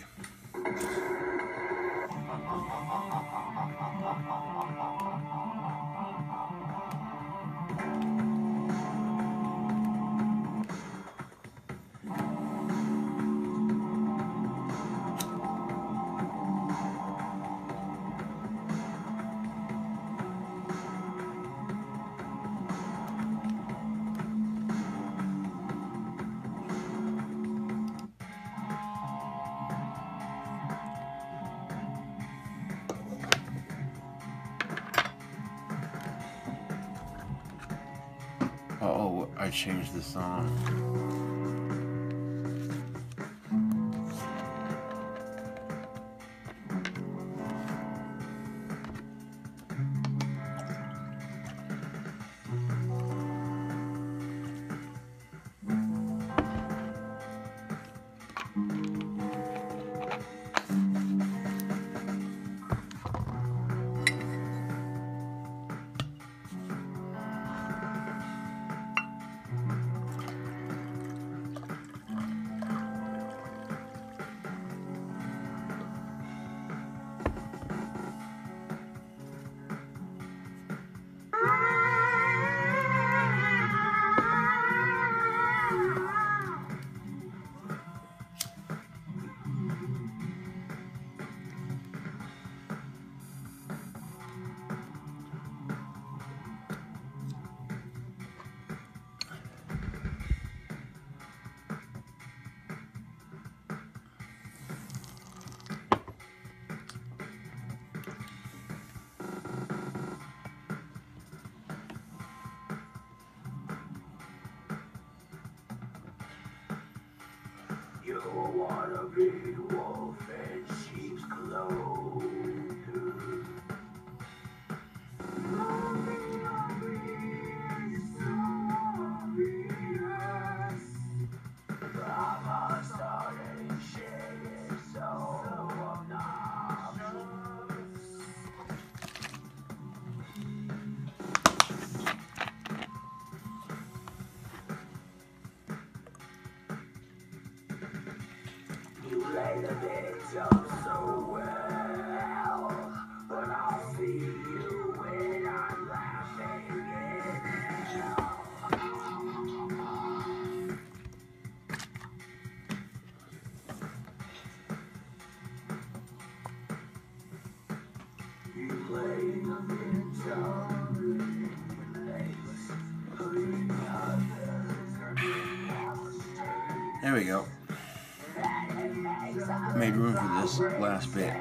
Speaker 1: I changed the song.
Speaker 2: You wanna be wolf in sheep's clothing. Drama starting shit is so obnoxious. You play the victim so well, but I'll see you when I'm laughing in hell. You play the victim in place, putting others
Speaker 1: There we go. Made room for this last bit.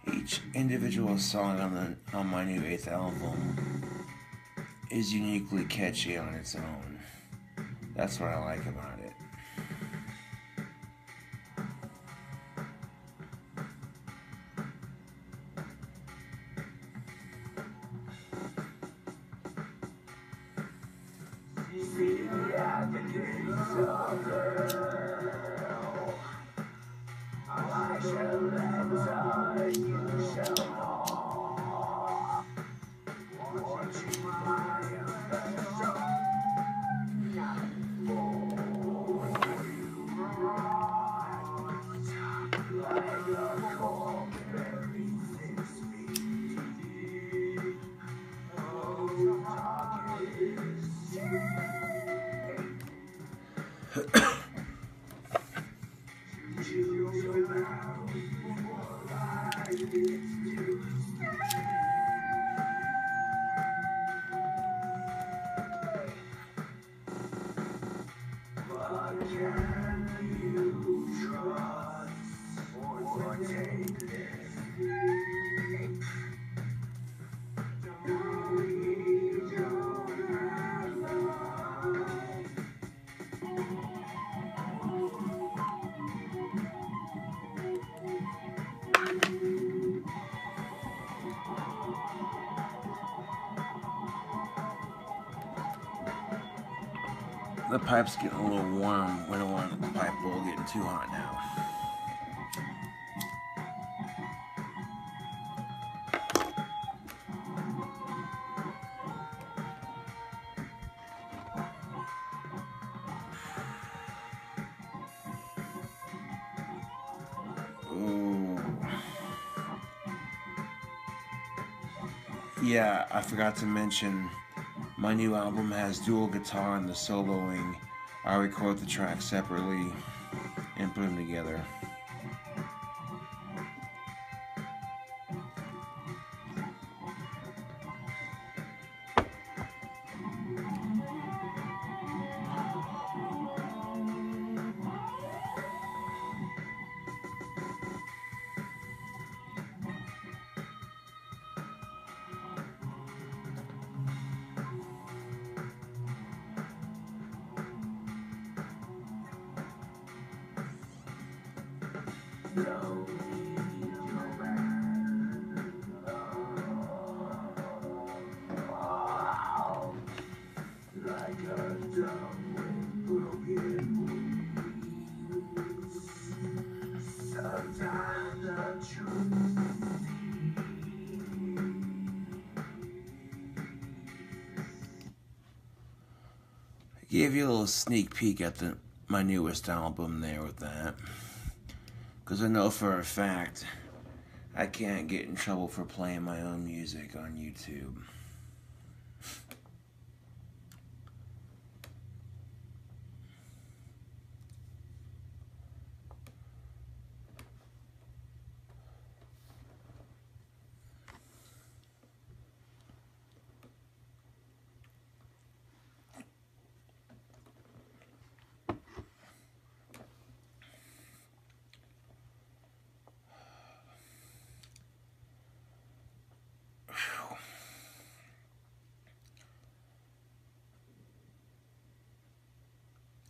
Speaker 1: Each individual song on my new 8th album is uniquely catchy on its own. That's what I like about it. The pipe's getting a little warm. We don't want the pipe bowl getting too hot now. Ooh. Yeah, I forgot to mention, my new album has dual guitar and the soloing. I record the tracks separately and put them together. Gave you a little sneak peek at my newest album there with that. Because I know for a fact I can't get in trouble for playing my own music on YouTube.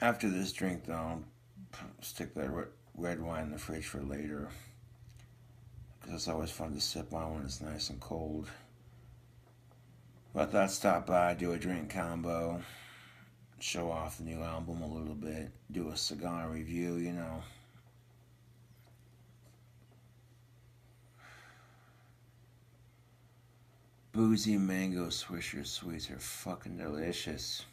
Speaker 1: After this drink, though, I'll stick that red wine in the fridge for later. Because it's always fun to sip on when it's nice and cold. But I thought I'd stop by, do a drink combo, show off the new album a little bit, do a cigar review, you know. Boozy mango Swisher sweets are fucking delicious.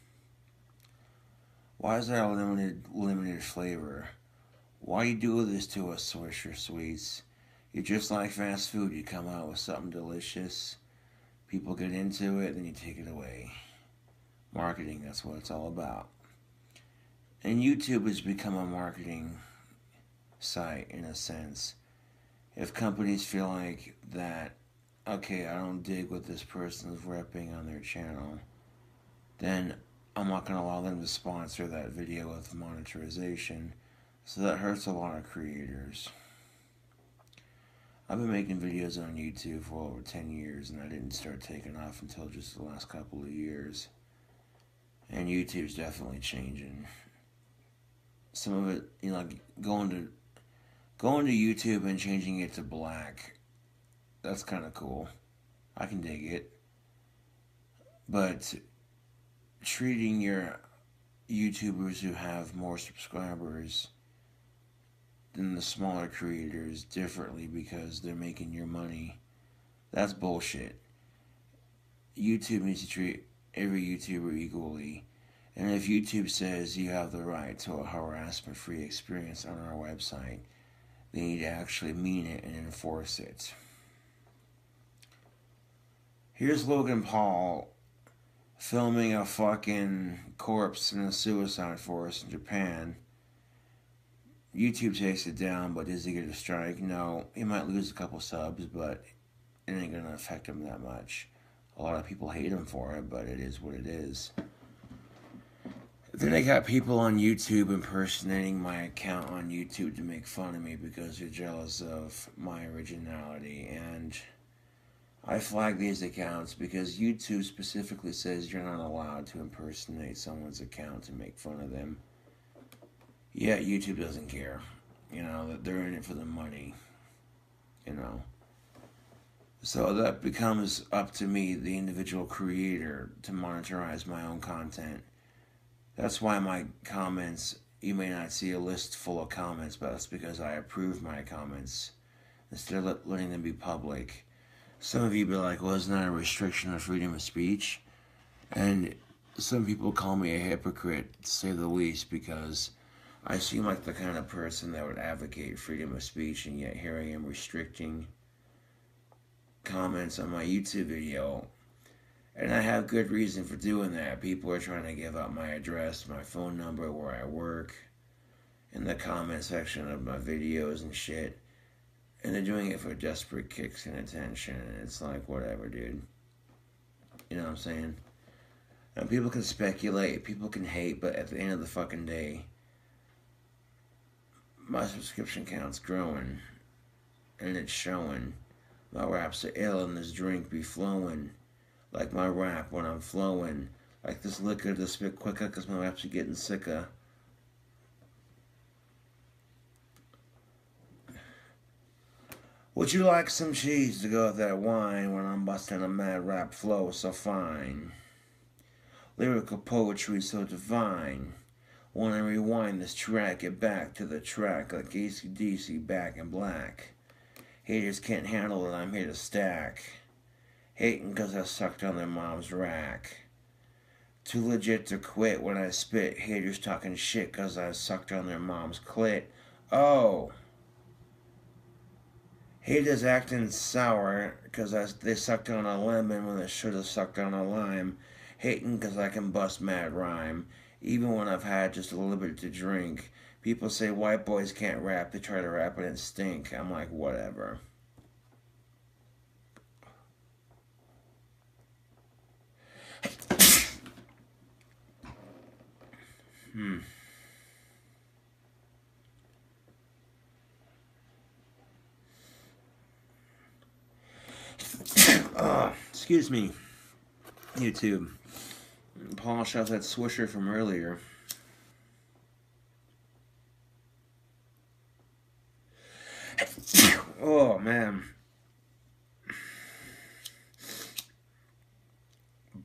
Speaker 1: Why is there a limited flavor? Why you do this to us, Swisher sweets? You're just like fast food. You come out with something delicious, people get into it, then you take it away. Marketing, that's what it's all about. And YouTube has become a marketing site in a sense. If companies feel like that, okay, I don't dig what this person is repping on their channel, then I'm not going to allow them to sponsor that video with monetization. So that hurts a lot of creators. I've been making videos on YouTube for over 10 years, and I didn't start taking off until just the last couple of years. And YouTube's definitely changing. Some of it, you know, like going to YouTube and changing it to black, that's kind of cool. I can dig it. But treating your YouTubers who have more subscribers than the smaller creators differently because they're making your money, that's bullshit. YouTube needs to treat every YouTuber equally. And if YouTube says you have the right to a harassment-free experience on our website, they need to actually mean it and enforce it. Here's Logan Paul filming a fucking corpse in a suicide forest in Japan. YouTube takes it down, but does he get a strike? No. He might lose a couple subs, but it ain't gonna affect him that much. A lot of people hate him for it, but it is what it is. Then I got people on YouTube impersonating my account on YouTube to make fun of me because they're jealous of my originality, and I flag these accounts because YouTube specifically says you're not allowed to impersonate someone's account to make fun of them. Yeah, YouTube doesn't care. You know, that they're in it for the money. You know. So that becomes up to me, the individual creator, to monetize my own content. That's why my comments, you may not see a list full of comments, but that's because I approve my comments instead of letting them be public. Some of you be like, well, isn't that a restriction of freedom of speech? And some people call me a hypocrite, to say the least, because I seem like the kind of person that would advocate freedom of speech, and yet here I am restricting comments on my YouTube video. And I have good reason for doing that. People are trying to give out my address, my phone number, where I work, in the comment section of my videos and shit. And they're doing it for desperate kicks and attention. And it's like, whatever, dude. You know what I'm saying? And people can speculate, people can hate, but at the end of the fucking day, my subscription count's growing. And it's showing. My raps are ill and this drink be flowing. Like my rap when I'm flowing. Like this liquor to spit quicker because my raps are getting sicker. Would you like some cheese to go with that wine when I'm busting a mad rap flow so fine? Lyrical poetry so divine. Wanna rewind this track, get back to the track like AC/DC back in black. Haters can't handle it, I'm here to stack. Hating cause I sucked on their mom's rack. Too legit to quit when I spit. Haters talking shit cause I sucked on their mom's clit. Oh. Haters acting sour cause they sucked on a lemon when they should have sucked on a lime. Hating cause I can bust mad rhyme. Even when I've had just a little bit to drink. People say white boys can't rap. They try to rap it and stink. I'm like, whatever. Excuse me, YouTube. Polish off that Swisher from earlier. Oh, man.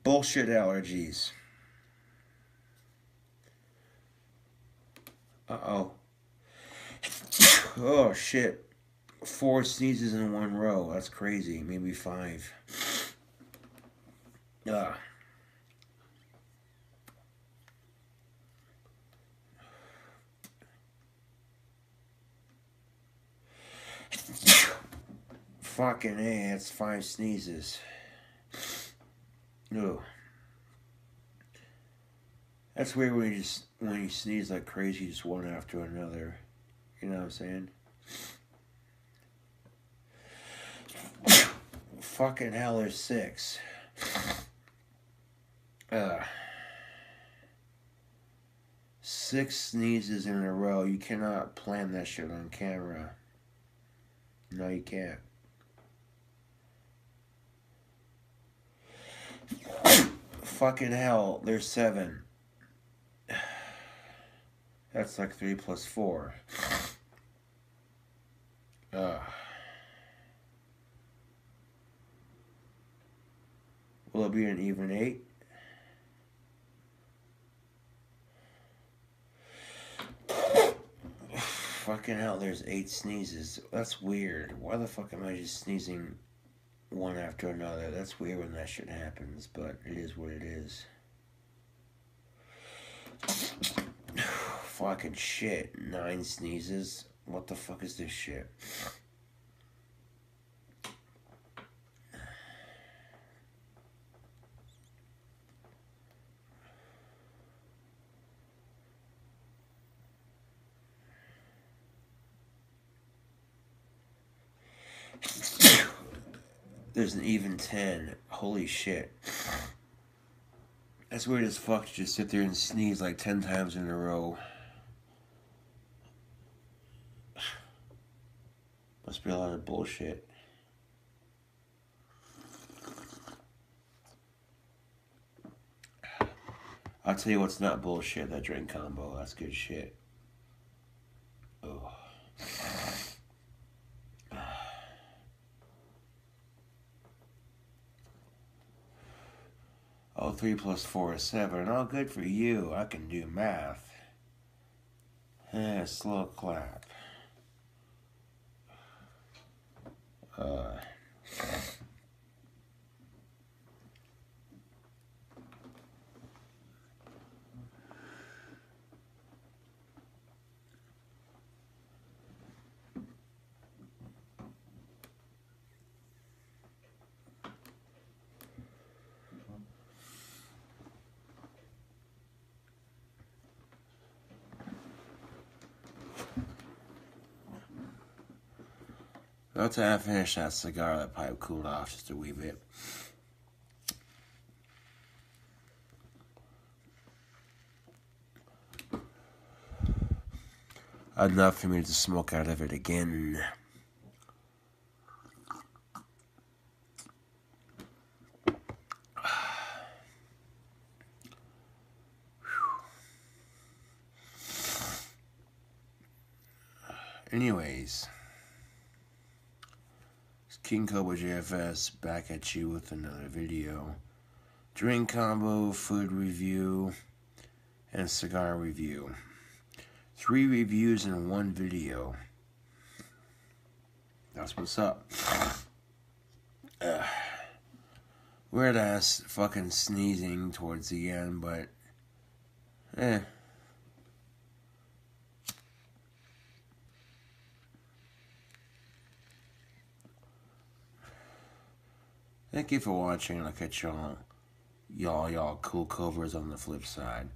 Speaker 1: Bullshit allergies. Uh-oh. Oh, shit. 4 sneezes in one row. That's crazy. Maybe 5. Fucking A, that's 5 sneezes. Ugh. That's weird when you sneeze like crazy, just one after another. You know what I'm saying? Fucking hell, there's 6. 6 sneezes in a row. You cannot plan that shit on camera. No, you can't. Fucking hell, there's 7. That's like 3 plus 4. Will it be an even 8? Fucking hell, there's 8 sneezes. That's weird. Why the fuck am I just sneezing one after another? That's weird when that shit happens, but it is what it is. Fucking shit. 9 sneezes. What the fuck is this shit? There's an even 10. Holy shit. That's weird as fuck to just sit there and sneeze like 10 times in a row. Must be a lot of bullshit. I'll tell you what's not bullshit, that drink combo. That's good shit. Oh. Oh, 3 plus 4 is 7. Oh, good for you. I can do math. Slow clap. After I finished that cigar, that pipe cooled off just a wee bit. Enough for me to smoke out of it again. Anyways, it's KingCobraJFS back at you with another video. Drink combo, food review, and cigar review. 3 reviews in 1 video. That's what's up. Weird ass fucking sneezing towards the end, but Thank you for watching, and I'll catch y'all cool covers on the flip side.